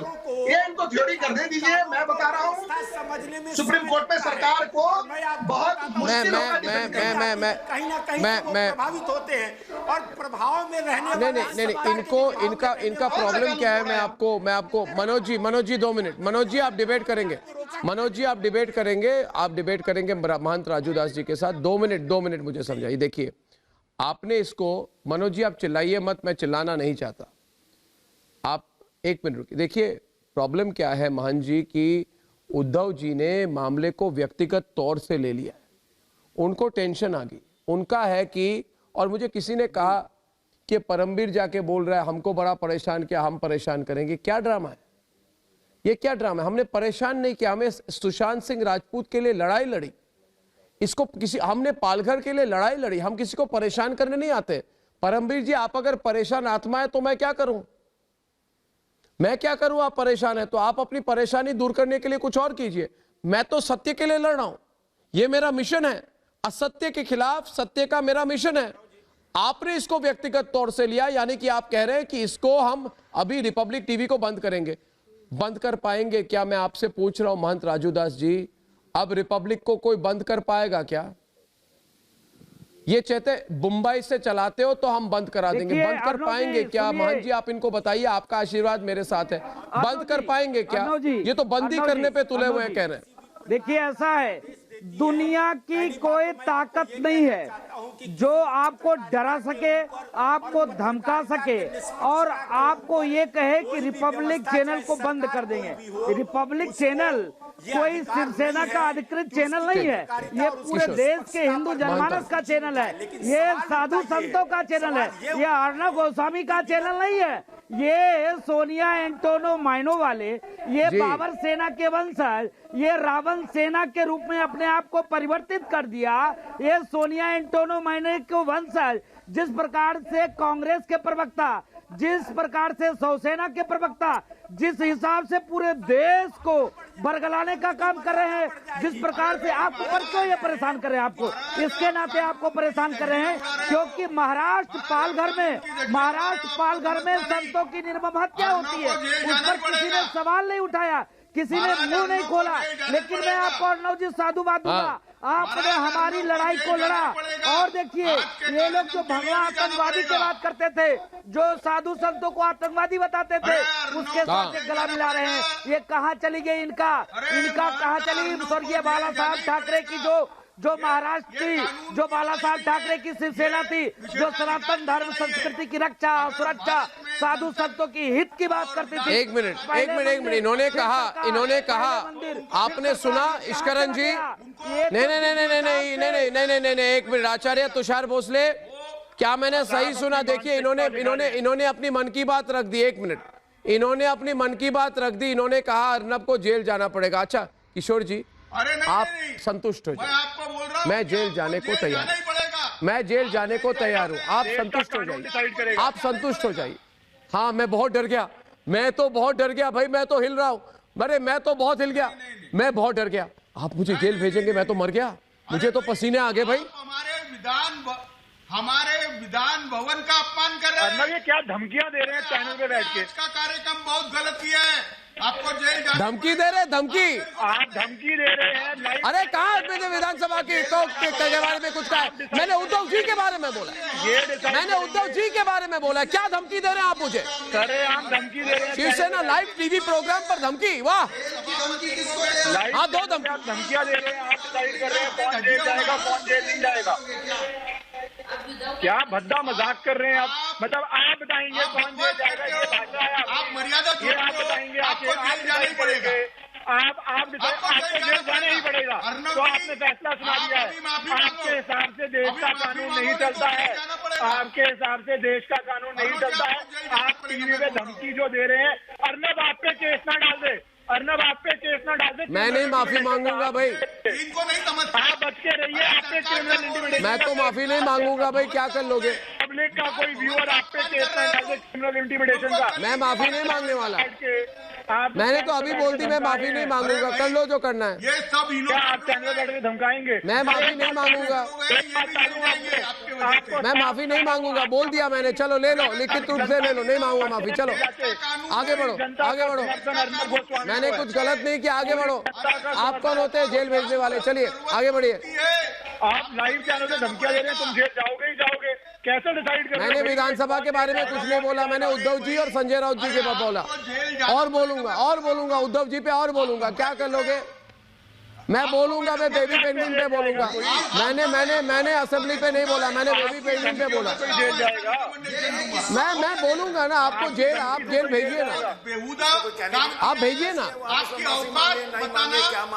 ये इनको थ्योरी कर दे दीजिए। मैं बता रहा हूँ सुप्रीम कोर्ट में सरकार को बहुत मुश्किल होगा। कहीं ना कहीं प्रभावित होते हैं और प्रभाव में रहने नहीं, इनका प्रॉब्लम क्या है? मैं आपको मनोज जी 2 मिनट। मनोज जी, आप डिबेट करेंगे। आप डिबेट करेंगे महंत राजू दास जी के साथ। 2 मिनट मुझे समझाइए। देखिए, आपने इसको, मनोज जी आप चिल्लाइए मत, मैं चिल्लाना नहीं चाहता, आप एक मिनट रुकिए। देखिए प्रॉब्लम क्या है महंत जी की उद्धव जी ने मामले को व्यक्तिगत तौर से ले लिया है, उनको टेंशन आ गई, उनका है कि, और मुझे किसी ने कहा कि परमवीर जाके बोल रहा है हमको बड़ा परेशान किया, हम परेशान करेंगे। क्या ड्रामा है ये, क्या ड्रामा है? हमने परेशान नहीं किया, हमें सुशांत सिंह राजपूत के लिए लड़ाई लड़ी, इसको किसी, हमने पालघर के लिए लड़ाई लड़ी, हम किसी को परेशान करने नहीं आते। परमवीर जी आप अगर परेशान आत्मा है तो मैं क्या करूं, मैं क्या करूं? आप परेशान है तो आप अपनी परेशानी दूर करने के लिए कुछ और कीजिए। मैं तो सत्य के लिए लड़ रहा हूं, ये मेरा मिशन है, असत्य के खिलाफ सत्य का मेरा मिशन है। आपने इसको व्यक्तिगत तौर से लिया, यानी कि आप कह रहे हैं कि इसको हम अभी रिपब्लिक टीवी को बंद करेंगे। बंद कर पाएंगे क्या? मैं आपसे पूछ रहा हूं महंत राजू दास जी, अब रिपब्लिक को कोई बंद कर पाएगा क्या? ये चाहते मुंबई से चलाते हो तो हम बंद करा देंगे, बंद कर पाएंगे क्या? महंत जी आप इनको बताइए, आपका आशीर्वाद मेरे साथ है, बंद कर पाएंगे क्या? ये तो बंदी करने पे तुले हुए कह रहे हैं। देखिए ऐसा है, दुनिया की कोई ताकत नहीं है जो आपको डरा सके, आपको धमका सके और आपको ये कहे कि रिपब्लिक चैनल को बंद कर देंगे। रिपब्लिक चैनल कोई शिवसेना का अधिकृत चैनल नहीं है, ये पूरे देश के हिंदू जनमानस का चैनल है, ये साधु संतों का चैनल है, ये अर्णव गोस्वामी का चैनल नहीं है, ये सोनिया एंटोनो माइनो वाले, ये बाबर सेना के वंशज, ये रावण सेना के रूप में अपने आप को परिवर्तित कर दिया। ये सोनिया एंटोनो माइनो के वंशज जिस प्रकार से कांग्रेस के प्रवक्ता, जिस प्रकार से शिवसेना के प्रवक्ता जिस हिसाब से पूरे देश को बरगलाने का काम कर रहे हैं, जिस प्रकार से आपको पर क्यों ये परेशान कर रहे हैं, आपको इसके नाते आपको परेशान कर रहे हैं क्योंकि महाराष्ट्र पालघर में संतों की निर्मम हत्या होती है, उस पर किसी ने सवाल नहीं उठाया, किसी ने मुंह नहीं खोला। लेकिन मैं आपको अर्णव जी साधुवाद दूंगा, आपने हमारी लड़ाई को लड़ा। और देखिए ये लोग जो भगवा आतंकवादी की बात करते थे, जो साधु संतों को आतंकवादी बताते थे, उसके साथ गला मिला रहे हैं। ये कहाँ चली गई इनका कहाँ चली स्वर्गीय बाला साहब ठाकरे की, जो महाराष्ट्र की, जो बाला साहब ठाकरे की शिवसेना थी, जो सनातन धर्म संस्कृति की रक्षा सुरक्षा साधु संतों की हित की बात करती थी। एक मिनट इन्होंने कहा आपने सुना ईश्वरन जी? नहीं, एक मिनट आचार्य तुषार भोसले, क्या मैंने सही सुना? देखिए इन्होंने अपनी मन की बात रख दी, एक मिनट, इन्होंने अपनी मन की बात रख दी, इन्होंने कहा अर्नब को जेल जाना पड़ेगा। अच्छा किशोर जी आप संतुष्ट हो जाए, मैं जेल जाने को तैयार हूँ, मैं जेल जाने को तैयार हूँ, आप संतुष्ट हो जाइए, आप संतुष्ट हो जाइए। हाँ मैं बहुत डर गया, मैं तो बहुत डर गया भाई, मैं तो हिल रहा हूँ, अरे मैं तो बहुत हिल गया, मैं बहुत डर गया। आप मुझे जेल भेजेंगे, मैं तो मर गया, मुझे तो पसीने आ गए भाई। हमारे विधान भवन का अपमान कर रहे हैं। ये क्या धमकियां दे रहे हैं चैनल पे बैठ के? इसका कार्यक्रम बहुत गलत किया है, आपको जेल जाना। धमकी दे रहे, धमकी आप धमकी दे रहे हैं। अरे कहा मैंने विधानसभा के बारे में कुछ कहा? मैंने उद्धव जी के बारे में बोला, मैंने उद्धव जी के बारे में बोला, क्या धमकी दे रहे हैं आप मुझे? आप धमकी दे रहे हैं शिवसेना लाइव टीवी प्रोग्राम पर धमकी, वाह। हाँ 2 धमकियां दे रहे हैं, आप डिसाइड कर रहे हैं कौन जेल जाएगा कौन जेल नहीं जाएगा। क्या भद्दा मजाक कर रहे हैं आप? मतलब आप बताएंगे कौन जेल जाएगा, ये भाषा है? आप मर्यादा, ये आप बताएंगे, आपको जेल पड़ेगा, आपको जेल जाना ही पड़ेगा। तो आपने फैसला सुना दिया है, आपके हिसाब से देश का कानून नहीं चलता है, आपके हिसाब से देश का कानून नहीं चलता है। आप टीवी पे धमकी जो दे रहे हैं, अर्नब आप पे केस ना डाल दे, अर्नब आप पे केस ना डाल दे। मैं नहीं माफी मांगूंगा भाई, इनको नहीं समझ, आप बच के रहिए, आप पे क्रिमिनल इंटिमिडेशन। मैं तो माफी नहीं मांगूंगा भाई, क्या कर लोगे? पब्लिक का कोई व्यूअर आप पे केस ना डाल दे क्रिमिनल इंटिमिडेशन का। मैं माफी नहीं मांगने वाला, मैंने तो अभी बोल दी, मैं माफी नहीं मांगूंगा, कर लो जो करना है। ये सब क्या आप चैनल बैठ के धमकाएंगे? मैं माफी नहीं मांगूंगा, मैं माफी नहीं मांगूंगा, बोल दिया मैंने। चलो ले लो, लिखित रूप से ले लो, नहीं मांगूंगा माफी। चलो आगे बढ़ो, आगे बढ़ो, मैंने कुछ गलत नहीं किया, आगे बढ़ो। आप कौन होते हैं जेल भेजने वाले? चलिए आगे बढ़िए। आप लाइव चैनल पे धमकियां दे रहे हैं, तुम जेल जाओगे ही जाओगे, कैसे डिसाइड कर? मैंने विधानसभा के बारे में कुछ नहीं बोला, मैंने उद्धव जी और संजय राउत जी के बाद बोला, और बोलूंगा उद्धव जी पे और बोलूंगा, क्या कर लोगे? मैं बोलूंगा, मैं बेबी पेंगुइन पे बोलूंगा। मैंने असेंबली पे नहीं बोला, मैंने बेबी पेंगुइन पे बोला। मैं बोलूंगा ना आपको जेल, आप जेल भेजिए ना, आप भेजिए ना। आपकी औकात बताना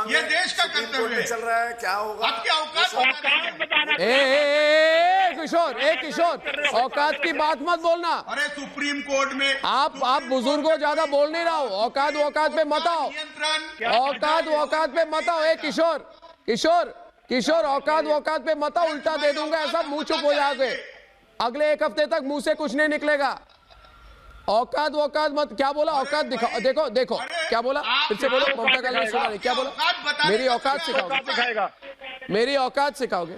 ये देश का कर्तव्य चल रहा है, क्या होगा आपकी औकात बताना। किशोर औकात की बात मत बोलना। अरे सुप्रीम कोर्ट में आप बुजुर्गों ज्यादा बोल नहीं रहा हो। औकात पे मत आओ, औकात पे मत आओ। किशोर औकात पे मत आओ, उल्टा दे दूंगा ऐसा, मुंह चुप हो जाओगे। अगले 1 हफ्ते तक मुंह से कुछ नहीं निकलेगा। औकात मत, क्या बोला? औकात दिखाओ, देखो क्या बोला, फिर से बोलो। ममता का ने सुना नहीं, क्या बोला? मेरी औकात सिखाओगे? मेरी औकात सिखाओगे?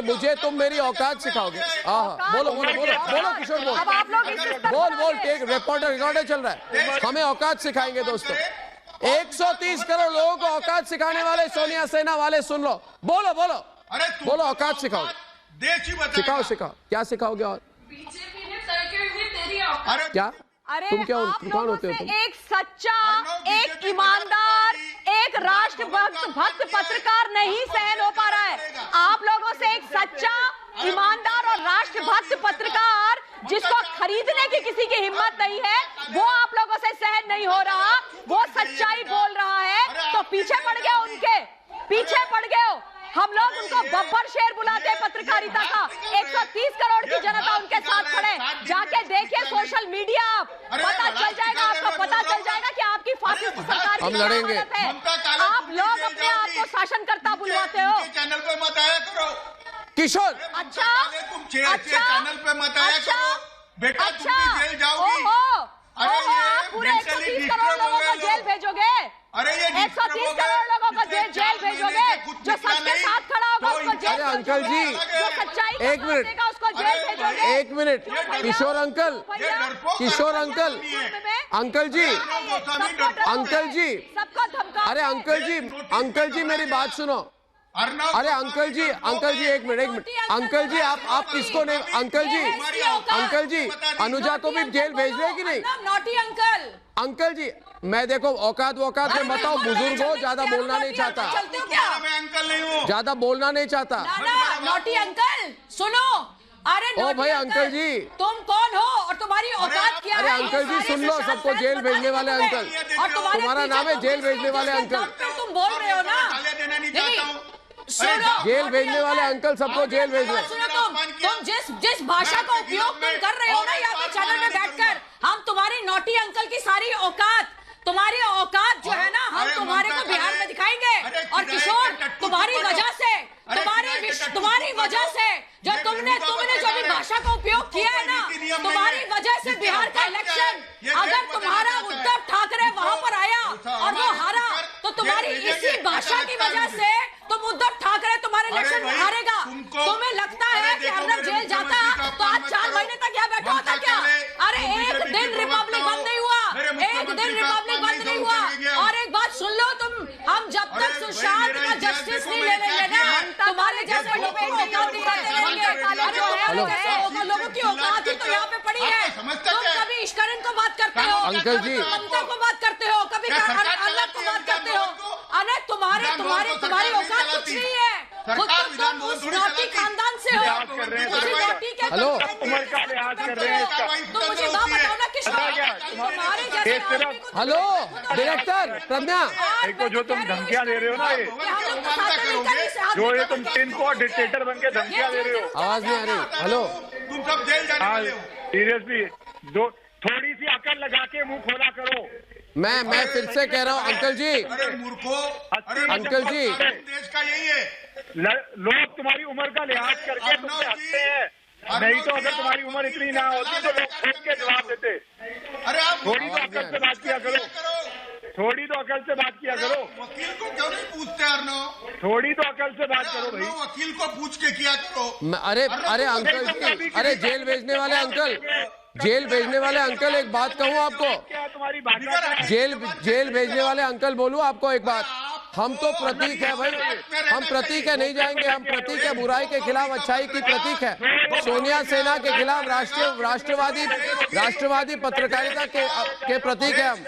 मुझे तुम मेरी औकात सिखाओगे? हाँ, बोलो किशोर, बोल। टेक रिकॉर्डर चल रहा है। हमें औकात सिखाएंगे दोस्तों। 130 करोड़ लोगों को औकात सिखाने वाले सोनिया सेना वाले सुन लो। बोलो औकात सिखाओगे? सिखाओ। क्या सिखाओगे? और क्या? तुम क्या कौन होते हो? तुम एक सच्चा, एक ईमानदार, एक राष्ट्रभक्त पत्रकार नहीं सहन हो पा रहा है। आप लोगों से एक सच्चा, ईमानदार और राष्ट्रभक्त पत्रकार जिसको खरीदने की किसी की हिम्मत नहीं है, वो आप लोगों से सहन नहीं हो रहा। वो सच्चाई बोल रहा है तो पीछे पड़ गए, उनके पीछे पड़ गए। हम लोग उनको बब्बर शेर बुलाते हैं पत्रकारिता का। 130 करोड़ की जनता उनके साथ खड़े। जाके देखिए सोशल मीडिया, पता चल जाएगा आपको, पता चल जाएगा कि आपकी फासिस्ट सरकार की क्या हालत है। आप लोग अपने आप को शासनकर्ता बुलवाते हो। चैनल पे मत आया करो किशोर। अच्छा चैनल पे मत आया करो बेटा, तुम भी जेल जाओगी। आप पूरे 130 करोड़ लोगों को जेल भेजोगे? अरे ये 130 करोड़ लोगों को जेल भेजोगे? जो सच के साथ खड़ा होगा उसको जेल अंकल जी, जो सच्चाई के साथ देगा उसको जेल भेजोगे? 1 मिनट। किशोर अंकल जी, सबको धमका। अरे अंकल जी मेरी बात सुनो। अरे अंकल जी 1 मिनट। अंकल जी आप किसको नहीं? अंकल जी अनुजा को भी जेल भेज रहे कि नहीं? नॉटी अंकल जी, मैं देखो औकात में बताओ। बुजुर्ग हो, ज्यादा बोलना नहीं चाहता। मैं अंकल नहीं हूँ, ज्यादा बोलना नहीं चाहता। नॉटी अंकल सुनो। अरे ओ भाई अंकल जी, तुम कौन हो और तुम्हारी औकात क्या है? अरे अंकल जी सुन लो, सबको जेल भेजने वाले अंकल, और तुम्हारा नाम है जेल भेजने वाले अंकल। तुम बोल रहे हो ना, जेल भेजने वाले अंकल सबको जेल भेज रहे। तुम जिस भाषा का उपयोग तुम कर रहे हो ना यहाँ पे चैनल में बैठकर, हम तुम्हारी नॉटी अंकल की सारी औकात, तुम्हारी औकात जो है ना, हम तुम्हारे को बिहार में दिखाएंगे। और किशोर, तुम्हारी वजह से जो तुमने जो भी भाषा का उपयोग किया है ना, तुम्हारी वजह से बिहार का इलेक्शन, अगर तुम्हारा उद्धव ठाकरे वहां पर आया और वो हारा, तो तुम्हारी इसी भाषा की वजह से तुम उद्धव ठाकरे तुम्हारे इलेक्शन में हारेगा। तुम्हें लगता है कि अर्नब जेल जाता तो आज 4 महीने तक यहाँ बैठा होता क्या? अरे एक दिन रिपब्लिक बंद नहीं हुआ, और एक बात सुन लो तुम, हम जब तक सुशांत का जस्टिस नहीं ले लेंगे ना, तुम्हारे जैसे लोगों को औकात दिखाते रहेंगे। लोगों की औकात ही तो यहाँ पे पड़ी है। तुम कभी इश्करन को बात करते हो, अंकल जी ममता को बात करते हो, कभी अर्नब को बात करते हो। अरे तुम्हारी औकात कुछ नहीं है। खुद तुम उस नौटी खानदान से हो, उसी नौटी के हेलो उम्र का लिहाज कर रहे हैं। तुम मुझे बात बताओ ना किशोर, तुम्हारे जैसे हेलो डायरेक्टर प्रज्ञा, इनको जो तुम धमकियां दे रहे हो ना, ये तुम टिन को डिक्टेटर बन के धमकियां दे रहे हो। आवाज नहीं आ रही। हेलो तुम सब जेल जाने वाले हो। सीरियसली थोड़ी सी अकल लगा के मुंह खोला करो। मैं फिर से कह रहा हूँ अंकल जी, अंकल जी देश का यही है, लोग तुम्हारी उम्र का लिहाज करके तुमसे हंसते हैं, नहीं तो अगर तुम्हारी उम्र इतनी ना होती तो लोग खुद के जवाब देते। अरे आप थोड़ी तो अकल से बात किया करो, थोड़ी तो अकल से बात किया करो। वकील को क्यों नहीं पूछते अर्नब? थोड़ी तो अकल से बात करो भाई। वकील को पूछ के किया करो। अरे अंकल जी, अरे जेल भेजने वाले अंकल, एक बात कहूँ आपको, जेल भेजने वाले अंकल बोलूँ आपको एक बात, हम तो प्रतीक है भाई, हम प्रतीक है, नहीं जाएंगे। हम प्रतीक है, बुराई के खिलाफ अच्छाई की प्रतीक है। सोनिया सेना के खिलाफ राष्ट्रवादी पत्रकारिता के प्रतीक है हम।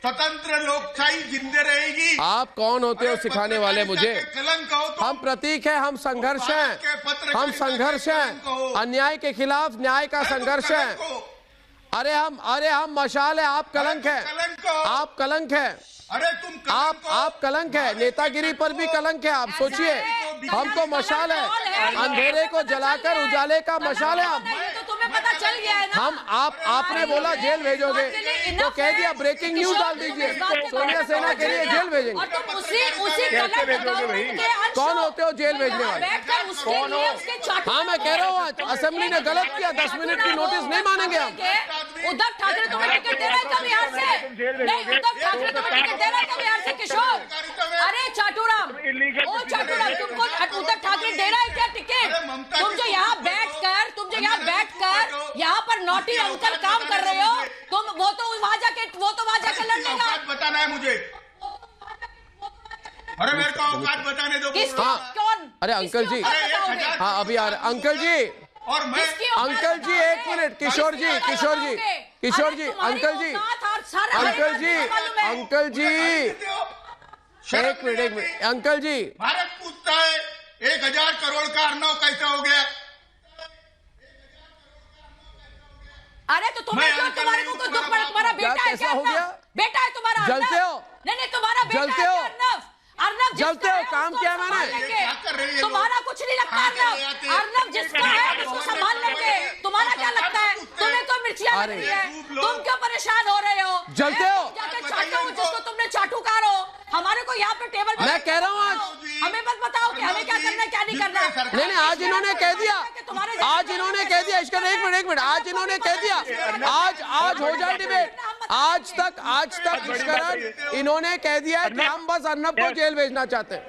स्वतंत्र लोकशाही जिंदे रहेगी। आप कौन होते हो सिखाने वाले मुझे? कलंक हो तो हम प्रतीक है, हम संघर्ष हैं, हम संघर्ष हैं, अन्याय के खिलाफ न्याय का संघर्ष है। अरे हम मशाल है, आप कलंक है, आप कलंक है, अरे तुम आप कलंक है, नेतागिरी पर भी कलंक है। आप सोचिए, हम तो मशाल है, अंधेरे को जलाकर उजाले का मशाल है। हम तुम्हें पता चल गया है ना? आपने बोला जेल भेजोगे तो कह दिया ब्रेकिंग न्यूज डाल दीजिए, सोनिया सेना के लिए जेल भेजेंगे। कौन होते हो जेल भेजने वाले? हाँ, मैं कह रहा हूँ आज असेंबली ने गलत किया, 10 मिनट की नोटिस नहीं मानेंगे हम। उद्धव ठाकरे तुम्हें टिकट दे रहा है क्या बिहार से? नहीं, उद्धव ठाकरे तुम्हें टिकट दे रहा है क्या बिहार से? किशोर, अरे चाटूराम, ओ चाटूराम, तुमको उद्धव ठाकरे दे रहा है क्या टिकट? तुम जो यहाँ बैठकर यहाँ पर नोटी अंकल काम कर रहे हो, तुम वो तो वहां जाके लड़ लेगा। बताना है मुझे, अरे मेरे को औकात बताने दो। कौन? अरे अंकल जी, हाँ अभी आ रहे अंकल जी। और मैं अंकल जी एक मिनट, किशोर जी, अंकल जी, एक मिनट, अंकल जी। भारत पूछता है 1000 करोड़ का अर्नव कैसे हो गया? अरे तो तुम्हें क्यों, तुम्हारे को दुख पड़ा? तुम्हारा बेटा है क्या? हो गया? बेटा है तुम्हारा? जलते हो? नहीं, तुम्हारा बेटा जलते है हो? अर्नव जलते हो? काम किया मैंने? तुम्हारा कुछ नहीं लगता। अर्नव जिसका है उसको संभाल लेंगे। तुम्हारा क्या लगता है? तुम्हें तो मिर्चियां लगती है, तुम क्यों परेशान हो रहे हो? जलते हो? जाके चाटो जिसको तुमने चाटुकार हो। हमारे को यहाँ पे टेबल पर मैं कह रहा हूँ आज हमें बस बताओ कि हमें क्या करना है, क्या नहीं करना। नहीं, आज इन्होंने कह दिया, आज इन्होंने कह दिया, इसका एक मिनट, आज इन्होंने कह दिया, आज हो जाए डिबेट। आज तक दुष्कर्म इन्होंने कह दिया कि हम बस अर्नब को जेल भेजना चाहते हैं।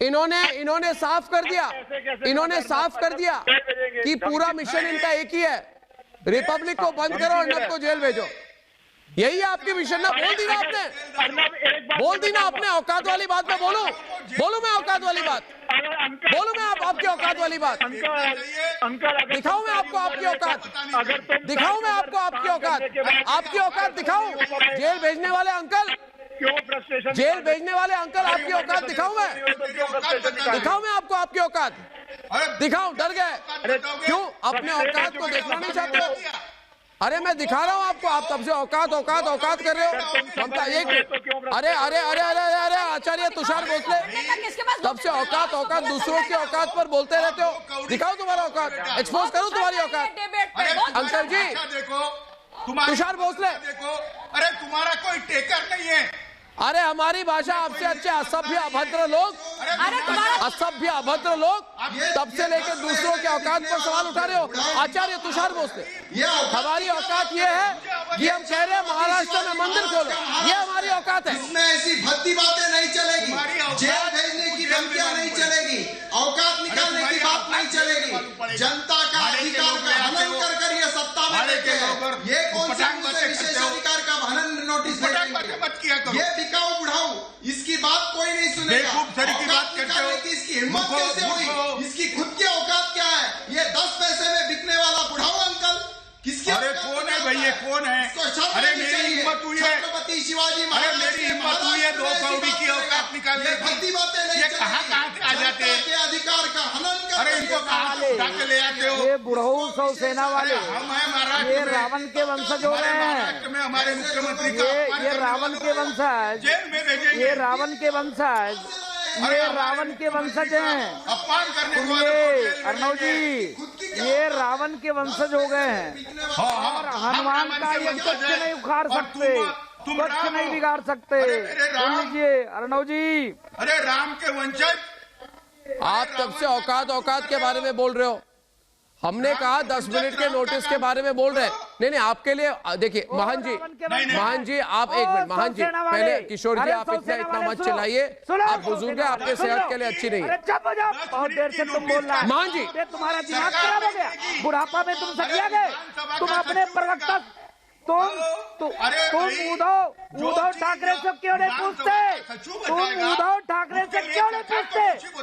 इन्होंने साफ कर दिया, कि पूरा मिशन इनका एक ही है, रिपब्लिक को बंद करो, अर्नब को जेल भेजो। यही आपकी मिशन ना? बोल दी ना आपने, औकात वाली बात में बोलूं मैं औकात वाली बात बोलूं मैं आपकी औकात वाली बात दिखाऊं मैं आपको आपकी औकात दिखाऊं मैं आपको आपकी औकात दिखाऊं? जेल भेजने वाले अंकल, जेल भेजने वाले अंकल, आपकी औकात दिखाऊं मैं आपको आपकी औकात दिखाऊं? डर गए क्यों? अपने औकात को देखना नहीं चाहते हो? अरे मैं दिखा रहा हूँ आपको, आप तब से औकात कर रहे हो। ममता एक अरे आचार्य तुषार भोसले, तब से औकात दूसरों की औकात पर बोलते रहते हो। दिखाओ तुम्हारा औकात, एक्सपोज करो तुम्हारी औकात। अंकल जी, तुषार भोसले, अरे तुम्हारा कोई टेकर नहीं है। अरे हमारी भाषा आपसे अच्छे असभ्य अभद्र लोग तब से लेकर दूसरों के औकात पर सवाल उठा रहे हो। आचार्य तुषार भोसले, हमारी औकात ये है कि हम कह रहे हैं महाराष्ट्र में मंदिर खोलो, ये हमारी औकात है। इसमें ऐसी भद्दी बातें नहीं चलेगी, जेल भेजने की धमकियां नहीं चलेगी, औकात निकालने की बात नहीं चलेगी। जनता का अधिकार का हनन कर ये सत्ता में लेके ये कौन सा विशेष अधिकार का हनन नोटिस देंगे? ये बिकाऊ बुढ़ाऊ, इसकी बात कोई नहीं सुनेगा। औकात निकालने की इसकी हिम्मत कैसे हुई? इसकी खुद की औकात क्या है? ये 10 पैसे में बिकने वाला बुढ़ाऊ अंकल किसकी? अरे कौन है भाई, ये कौन है? अरे मेरी हिम्मत हुई है, छत्रपति शिवाजी अरे महाराज, मेरी हिम्मत हुई है 2 कौड़ी की औकात निकालने की। बातें नहीं, ये कहाँ से आ जाते हैं? अधिकार का हनन कर, अरे इनको कहाँ से उठा के ले आते हो? ये बुढ़ऊ सौ सेना वाले, ये रावण के वंशज हो रहे हैं। में हमारे मुख्यमंत्री ये रावण के वंशज, जेल में भेजेंगे। ये रावण के वंशज हैं। अपमान करने को अर्नव जी, ये रावण के वंशज हो गए हैं और हनुमान का ये कुछ नहीं उखाड़ सकते, कुछ नहीं बिगाड़ सकते। सुन लीजिए अर्नव जी, अरे राम के वंशज, आप तब से औकात के बारे में बोल रहे हो। हमने कहा 10 मिनट के नोटिस के बारे में बोल रहे हैं। नहीं, आपके लिए देखिए महान जी, आप एक मिनट, महान जी पहले, किशोर जी आप इतना मत चिल्लाइए, आप बुजुर्ग हैं, आपके सेहत के लिए अच्छी नहीं है। बहुत देर से तुम बोल रहे हो महान जी, तुम्हारा दिमाग खराब हो गया, बुढ़ापा में तुम सकिया गए। तुम अपने प्रवक्ता तुम उद्धव ठाकरे से क्यों नहीं पूछते? तुम उद्धव ठाकरे से क्यों नहीं पूछते?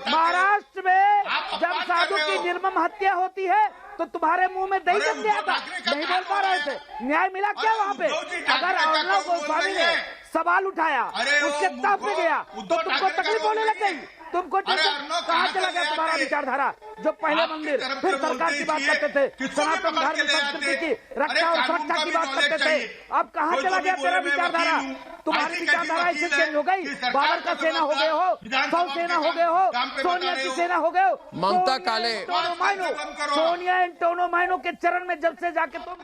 महाराष्ट्र में जब साधु की निर्मम हत्या होती है तो तुम्हारे मुंह में दही जम गया था, नहीं बोल पा रहे थे, न्याय मिला क्या वहाँ पे? अगर अर्नव गोस्वामी ने सवाल उठाया, उसके तब पे गया तो तुमको तकलीफ होने लग गई। तुमको कहाँ चला गया तुम्हारा विचारधारा? जो पहले मंदिर फिर सरकार की बात करते थे, सनातन धर्म संस्कृति की रक्षा और सुरक्षा की बात करते थे, अब कहाँ चला गया तेरा विचारधारा? तुम्हारी विचारधारा ऐसे चेंज हो गई। बाबर का सेना हो गए हो, सौ सेना हो गए हो, सोनिया की सेना हो गए हो। ममता काले सोनिया एंटोनो माइनो के चरण में जब से जाके तुम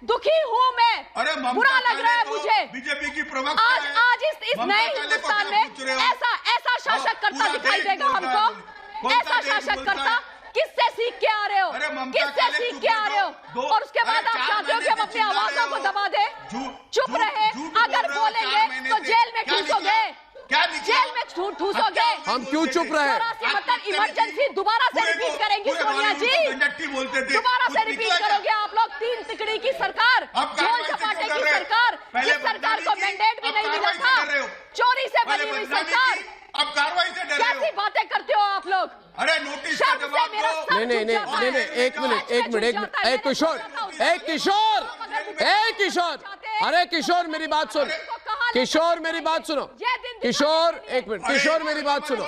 दुखी हूँ मैं, बुरा लग रहा है मुझे। बीजेपी की प्रवक्ता आज इस नए हिंदुस्तान में ऐसा शासक करता दिखाई देगा हमको, ऐसा शासक करता। किससे सीख के आ रहे हो? किससे सीख के आ रहे हो? और उसके बाद आप चाहते हो कि हम अपनी आवाजों को दबा दे? चुप रहे, अगर बोलेंगे तो जेल में ठूसोगे, जेल में ठूसोगे। हम क्यों चुप रहे? मतलब इमरजेंसी दोबारा से रिपीट करेंगी सोनिया जी, दोबारा से रिपीट करोगे आप लोग। 3 तिकड़ी की सरकार, झोल झपाटे की सरकार, जिस सरकार को मैंडेट भी नहीं मिला था, चोरी से बनी हुई सरकार, अब कार्रवाई से डर रहे हो। कैसी बातें करते हो आप लोग? अरे नोटिस का जवाब दो। नहीं, एक मिनट, किशोर, अरे किशोर मेरी बात सुन, किशोर मेरी बात सुनो, किशोर एक मिनट, किशोर मेरी बात सुनो,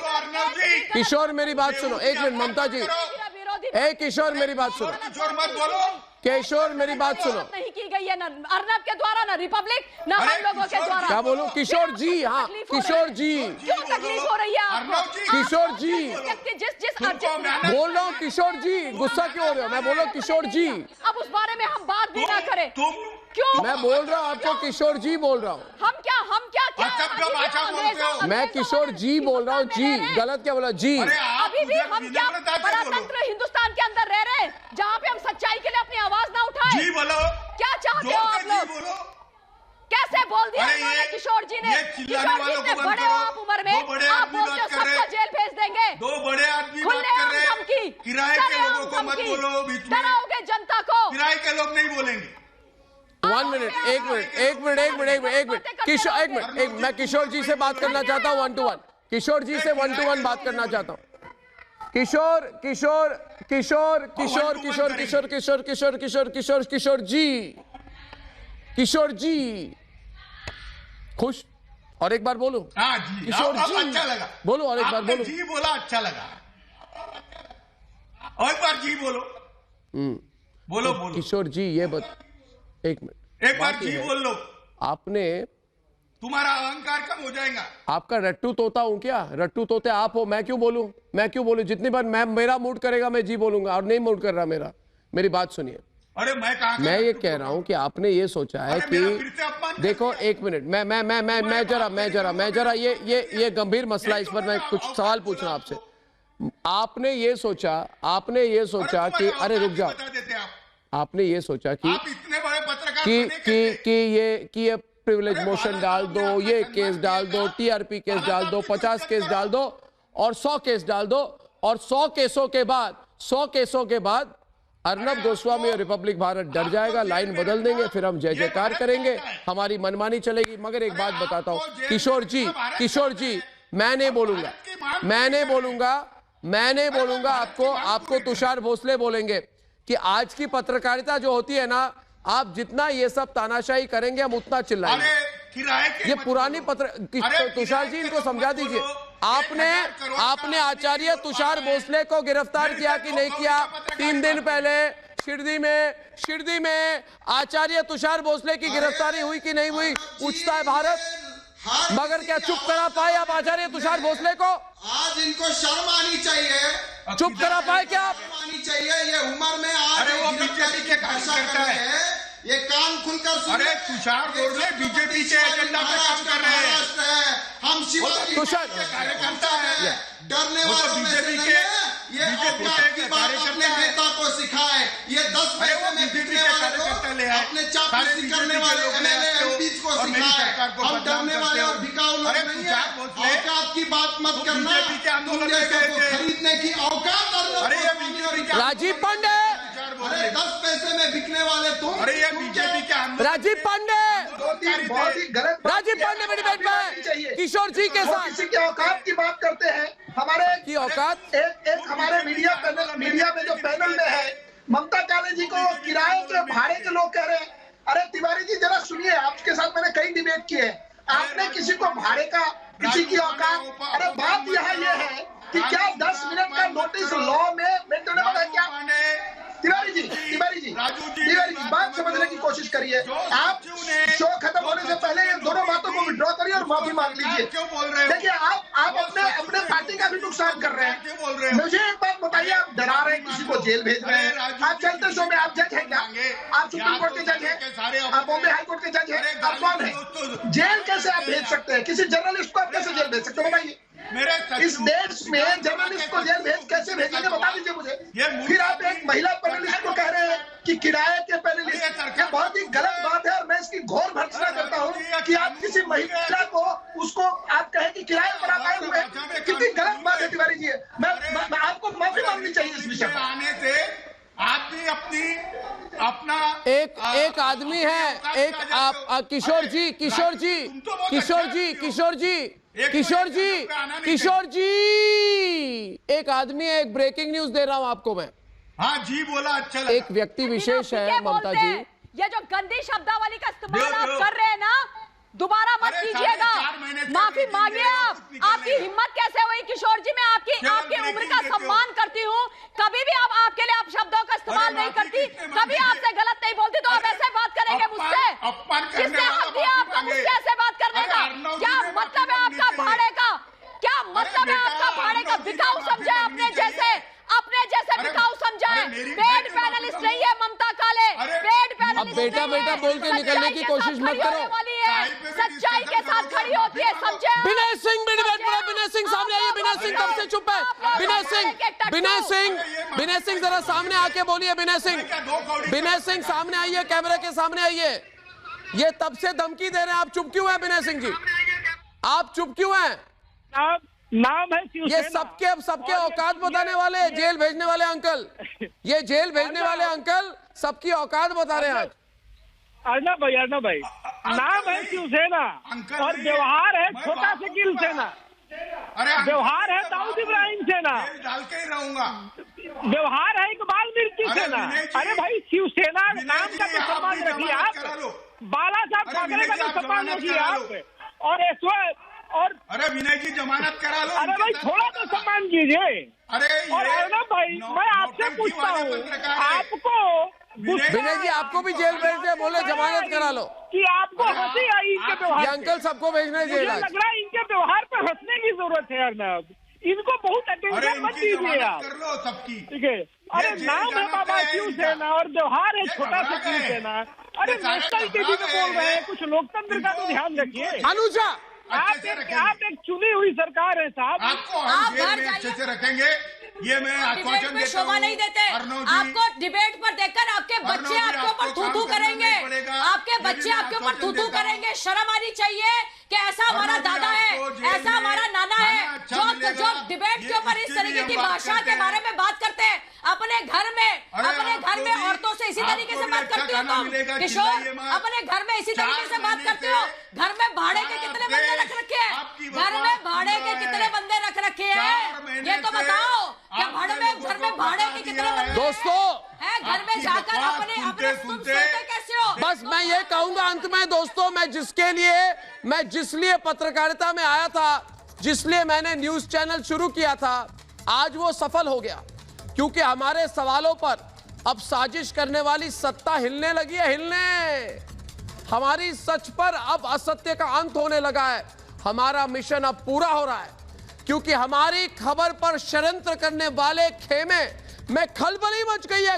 किशोर मेरी बात सुनो, एक मिनट ममता जी, किशोर मेरी बात सुनो, किशोर मेरी बात सुनो। नहीं की गई है ना अर्नब के द्वारा, ना रिपब्लिक, ना हम लोगों के द्वारा। क्या बोलूं? किशोर जी, हाँ किशोर जी, क्यों तकलीफ हो रही है आपको? किशोर जी जिस बोल रहा हूँ, किशोर जी गुस्सा क्यों हो रहे हो? मैं बोलो किशोर जी, अब उस बारे में हम बात भी ना करें। क्यों? मैं बोल रहा हूँ आपको किशोर जी बोल रहा हूँ। हम क्या मैं किशोर जी बोल रहा हूँ। जी गलत क्या बोला? जी अभी भी हम क्या परतंत्र हिंदुस्तान के अंदर रह रहे हैं, जहाँ पे हम सच्चाई के लिए अपनी आवाज ना उठाए? जी बोलो, क्या चाहते हो आप लोग? कैसे बोल दिया किशोर जी ने? किशोर जी ने बड़े हो आप उम्र में, आप बोलते हो सबको जेल भेज देंगे। 2 बड़े आदमी बात कर रहे हैं, किराए के लोगों को मत बोलो बीच में, डराओगे जनता को। किराए के लोग नहीं बोलेंगे। 1 मिनट, एक मिनट, किशोर एक मिनट, मैं किशोर जी से बात करना चाहता हूँ 1 to 1, किशोर जी से 1 to 1 बात करना चाहता हूँ। किशोर जी खुश, और एक बार बोलो। हाँ जी, किशोर जी अच्छा लगा, बोलो और एक बार बोलो। जी बोला, अच्छा लगा, और एक बार जी बोलो। बोलो बोलो किशोर जी, ये एक मिनट, एक बार जी बोल लो। आपने, तुम्हारा अहंकार कम हो जाएगा। आपका रट्टू तोता हूं क्या? रट्टू तोते आप हो, मैं क्यों बोलूं? जितनी बार मेरा मूड करेगा मैं जी बोलूंगा, और नहीं मूड कर रहा मेरा। मेरी बात सुनिए। अरे मैं ये कह रहा हूं कि आपने ये सोचा है कि देखो, एक मिनट, मैं जरा ये गंभीर मसला, इस पर मैं कुछ सवाल पूछना आपसे। आपने ये सोचा कि अरे रुक जाओ, आपने ये सोचा कि ये प्रिविलेज मोशन डाल दो, ये केस डाल दो, टीआरपी केस डाल दो, 50 केस डाल दो और 100 केस डाल दो, और 100 केसों के बाद अर्नब गोस्वामी और रिपब्लिक भारत डर जाएगा, लाइन बदल देंगे, फिर हम जय जयकार करेंगे, हमारी मनमानी चलेगी। मगर एक बात बताता हूं किशोर जी, मैं नहीं बोलूंगा, आपको तुषार भोसले बोलेंगे कि आज की पत्रकारिता जो होती है ना, आप जितना ये सब तानाशाही करेंगे हम उतना चिल्लाएंगे। ये पुरानी तुषार जी इनको समझा दीजिए। आपने आचार्य तुषार भोसले को गिरफ्तार किया कि नहीं किया? 3 दिन पहले शिरडी में आचार्य तुषार भोसले की गिरफ्तारी हुई कि नहीं हुई, पूछता है भारत। मगर क्या चुप करा पाए आप आचार्य तुषार भोसले को? आज इनको शर्म आनी चाहिए। चुप करा पाए क्या आप? आनी चाहिए, ये उम्र में आज वो बीजेपी के कार्यकर्ता है, ये कान खुलकर सुने। अरे तुषार भोसले बीजेपी के एजेंडा पे काम कर रहे हैं। हम शिवाजी तुषार के कार्यकर्ता है, डरने वाले बीजेपी के अपने नेता को सिखाए। ये 10 पैसे में बिकने वाले अपने चापलूसी करने वाले एमएलए एमपीज को सिखाए। हम डरने वाले और बिकाऊ लोग नहीं है। औकात की बात मत करना, तुम जैसे को खरीदने की औकात राजीव पांडे, अरे 10 पैसे में बिकने वाले तुम। अरे ये बीजेपी के राजीव पांडे बहुत ही गलत मेरी बेट में किशोर जी के साथ किसी की औकात की बात करते हैं। हमारे की औकात एक हमारे मीडिया में जो पैनल में है, ममता काले जी को किराए के भाड़े के लोग कह रहे हैं। अरे तिवारी जी जरा सुनिए, आपके साथ मैंने कई डिबेट किए हैं। आपने किसी को भाड़े का, किसी की औकात, अरे बात यहाँ ये है कि क्या 10 मिनट का नोटिस लॉ में मेंटेनेबल है क्या? तिवारी जी बात समझने की कोशिश करिए। आप शो खत्म होने से पहले ये दोनों बातों को विड्रॉ करिए और माफी मांग लीजिए। देखिए आप अपने पार्टी का भी नुकसान कर रहे हैं। मुझे एक बात बताइए, आप डरा रहे हैं, किसी को जेल भेज रहे हैं। आप चलते शो में आप जज हैं क्या? आप सुप्रीम कोर्ट के जज हैं? आप बॉम्बे हाई कोर्ट के जज हैं? आप कौन है? जेल कैसे आप भेज सकते हैं? किसी जर्नलिस्ट को आप कैसे जेल भेज सकते हैं? बताइए। इस देश में जर्नलिस्ट को जेल कैसे भेजेंगे, बता दीजिए मुझे। फिर आप एक महिला पैनलिस्ट को कह रहे हैं कि किराए के पैनलिस्ट, ये बहुत ही गलत बात है और मैं इसकी घोर भर्त्सना करता हूँ कि आप किसी महिला को उसको आप कहें कि किराए पर आप आए हुए, कितनी गलत बात है तिवारी जी। मैं आपको माफी मांगनी चाहिए इस विषय पर। आने से आप भी अपना एक आदमी है, एक आप किशोर जी, एक आदमी है, एक ब्रेकिंग न्यूज दे रहा हूं आपको मैं। हाँ जी, बोला, अच्छा लगा। एक व्यक्ति विशेष है ममता जी, ये जो गंदी शब्दावली का इस्तेमाल आप कर रहे हैं ना, दोबारा मत कीजिएगा, माफी मांगिए आप। आपकी हिम्मत कैसे हुई किशोर जी? मैं आपकी उम्र का सम्मान करती हूँ, कभी भी आपके लिए आप शब्दों का इस्तेमाल नहीं करती, कभी आपसे गलत नहीं बोलती, तो आप ऐसे बात करेंगे मुझसे? किसने हक दिया आपको मुझसे ऐसे बात करने का? क्या मतलब है आपका भाड़े का? क्या मतलब है आपका भाड़े का? बिकाऊ समझे अपने जैसे बिकाऊ समझाए। पेड पैनलिस्ट नहीं है ममता काले, पेड पैनलिस्ट। अब बेटा बोल के निकलने की कोशिश मत करो। सच्चाई के साथ खड़ी होती है, समझे? विनय सिंह विनय सिंह सामने आइए। विनय सिंह तब से चुप है। विनय सिंह जरा सामने आके बोलिए। विनय सिंह सामने आइए, कैमरे के सामने आइए। ये तब से धमकी दे रहे हैं, आप चुप क्यों हैं विनय सिंह जी? आप चुप क्यों हैं? नाम है ये सबके औकात बताने वाले, जेल भेजने वाले अंकल, ये जेल भेजने वाले अंकल सबकी औकात बता रहे हैं आज। अर्नब भाई नाम है शिवसेना और व्यवहार है छोटा शकील सेना, व्यवहार है दाऊद इब्राहिम सेना, डाल के ही रहूंगा। व्यवहार है इकबाल मिर्ची सेना। अरे भाई शिवसेना नाम का तो सम्मान रखिए आप, बाला साहब ठाकरे का तो सम्मान रखिए आप, और अरे विनय जी जमानत करा लो। अरे भाई थोड़ा तो सम्मान कीजिए। अरे और अर्नब भाई मैं आपसे पूछता हूँ, आपको विनय जी आपको भी जेल भेज दे, बोले जमानत करा लो कि आपको हंसी आई इनके व्यवहार? ये अंकल सबको भेजना है जेल। लग रहा है इनके व्यवहार पर हंसने की जरूरत है अर्नब, इनको बहुत अटेंशन मत दीजिए आप, कर लो सबकी, ठीक है? अरे नाम है बाबा शिवसेना और व्यवहार है छोटा शकील सेना। अरे नेशनल टीवी में बोल रहे हैं, कुछ लोकतंत्र का तो ध्यान रखिए। अनुजा आप एक चुनी हुई सरकार है साहब, आपको हम जेल में अच्छे से रखेंगे, ये मैं आश्वासन देता हूं। शोभा नहीं देते आपको। डिबेट पर देखकर आपके बच्चे आपके ऊपर थू करेंगे, आपके बच्चे आपके ऊपर थू करेंगे। शर्म आनी चाहिए कि ऐसा हमारा दादा है, ऐसा हमारा नाना है जो डिबेट के ऊपर इस तरीके की भाषा के बारे में बात करते हैं। अपने घर में औरतों से इसी तरीके से बात करते हो तुम किशोर? अपने घर में इसी तरीके से बात करते हो? घर में भाड़े के कितने बंदे रख रखे हैं? घर में भाड़े के कितने बंदे रख रखे हैं ये तो बताओ। क्या घर में भाड़े के कितने बंदे दोस्तों हैं? घर में जाकर अपने सुनते कैसे हो? बस मैं ये कहूंगा अंत में दोस्तों, मैं जिस लिए पत्रकारिता में आया था, जिसलिए मैंने न्यूज चैनल शुरू किया था, आज वो सफल हो गया। क्योंकि हमारे सवालों पर अब साजिश करने वाली सत्ता हिलने लगी है, हमारी सच पर अब असत्य का अंत होने लगा है। हमारा मिशन अब पूरा हो रहा है, क्योंकि हमारी खबर पर षड्यंत्र करने वाले खेमे में खलबली मच गई है,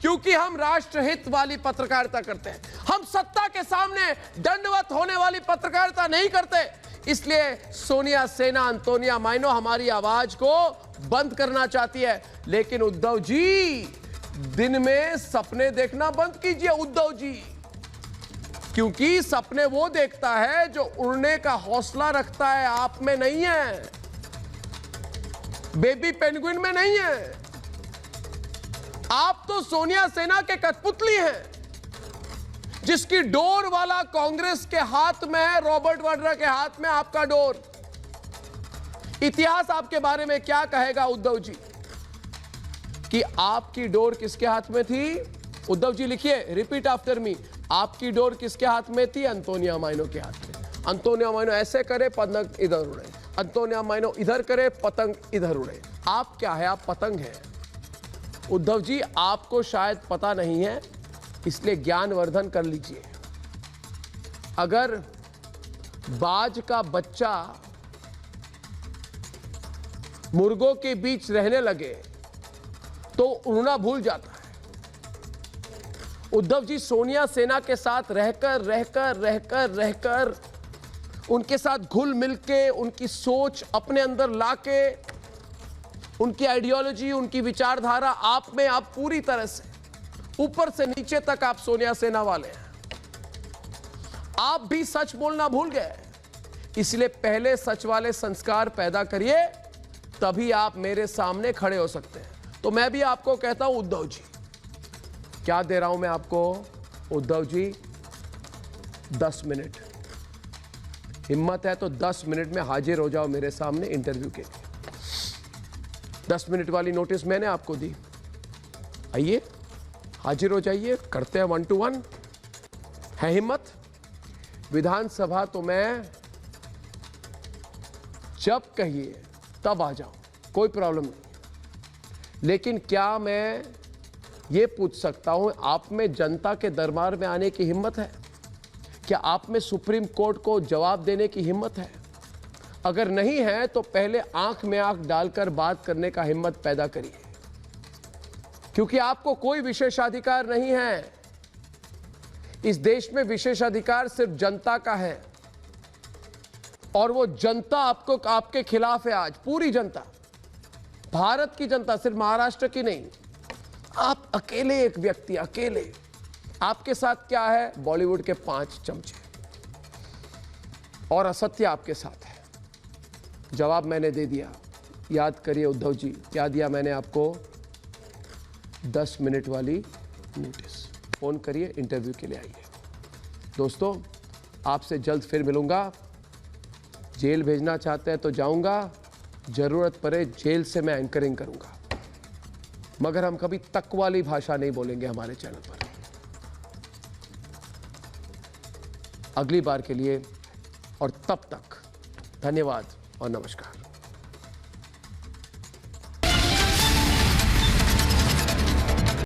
क्योंकि हम राष्ट्रहित वाली पत्रकारिता करते हैं। हम सत्ता के सामने दंडवत होने वाली पत्रकारिता नहीं करते। इसलिए सोनिया सेना, अंतोनिया माइनो हमारी आवाज को बंद करना चाहती है। लेकिन उद्धव जी, दिन में सपने देखना बंद कीजिए उद्धव जी, क्योंकि सपने वो देखता है जो उड़ने का हौसला रखता है, आप में नहीं है, बेबी पेंगुइन में नहीं है। आप तो सोनिया सेना के कठपुतली हैं, जिसकी डोर वाला कांग्रेस के हाथ में है, रॉबर्ट वाड्रा के हाथ में आपका डोर। इतिहास आपके बारे में क्या कहेगा उद्धव जी कि आपकी डोर किसके हाथ में थी? उद्धव जी लिखिए, रिपीट आफ्टर मी, आपकी डोर किसके हाथ में थी? अंतोनिया माइनो के हाथ में। अंतोनियो माइनो ऐसे करे, पतंग इधर उड़े, अंतोनियो माइनो इधर करे, पतंग इधर उड़े। आप क्या है? आप पतंग हैं। उद्धव जी, आपको शायद पता नहीं है, इसलिए ज्ञानवर्धन कर लीजिए। अगर बाज का बच्चा मुर्गों के बीच रहने लगे तो उड़ना भूल जाता है। उद्धव जी सोनिया सेना के साथ रहकर उनके साथ घुल मिल के, उनकी सोच अपने अंदर लाके, उनकी आइडियोलॉजी, उनकी विचारधारा आप में, आप पूरी तरह से ऊपर से नीचे तक आप सोनिया सेना वाले हैं। आप भी सच बोलना भूल गए, इसलिए पहले सच वाले संस्कार पैदा करिए, तभी आप मेरे सामने खड़े हो सकते हैं। तो मैं भी आपको कहता हूं, उद्धव जी, क्या दे रहा हूं मैं आपको? उद्धव जी 10 मिनट, हिम्मत है तो 10 मिनट में हाजिर हो जाओ मेरे सामने इंटरव्यू के लिए। 10 मिनट वाली नोटिस मैंने आपको दी, आइए हाजिर हो जाइए, करते हैं 1 to 1। है हिम्मत? विधानसभा तो मैं जब कहिए तब आ जाऊं, कोई प्रॉब्लम नहीं। लेकिन क्या मैं ये पूछ सकता हूं, आप में जनता के दरबार में आने की हिम्मत है? क्या आप में सुप्रीम कोर्ट को जवाब देने की हिम्मत है? अगर नहीं है तो पहले आंख में आंख डालकर बात करने का हिम्मत पैदा करिए, क्योंकि आपको कोई विशेषाधिकार नहीं है। इस देश में विशेषाधिकार सिर्फ जनता का है, और वो जनता आपको, आपके खिलाफ है आज। पूरी जनता, भारत की जनता, सिर्फ महाराष्ट्र की नहीं। आप अकेले एक व्यक्ति, अकेले, आपके साथ क्या है? बॉलीवुड के 5 चमचे और असत्य आपके साथ है। जवाब मैंने दे दिया, याद करिए उद्धव जी, क्या दिया मैंने आपको? 10 मिनट वाली नोटिस। फोन करिए, इंटरव्यू के लिए आइए। दोस्तों, आपसे जल्द फिर मिलूंगा। जेल भेजना चाहते हैं तो जाऊंगा, जरूरत पड़े जेल से मैं एंकरिंग करूंगा, मगर हम कभी तक वाली भाषा नहीं बोलेंगे हमारे चैनल पर। अगली बार के लिए और तब तक धन्यवाद और नमस्कार।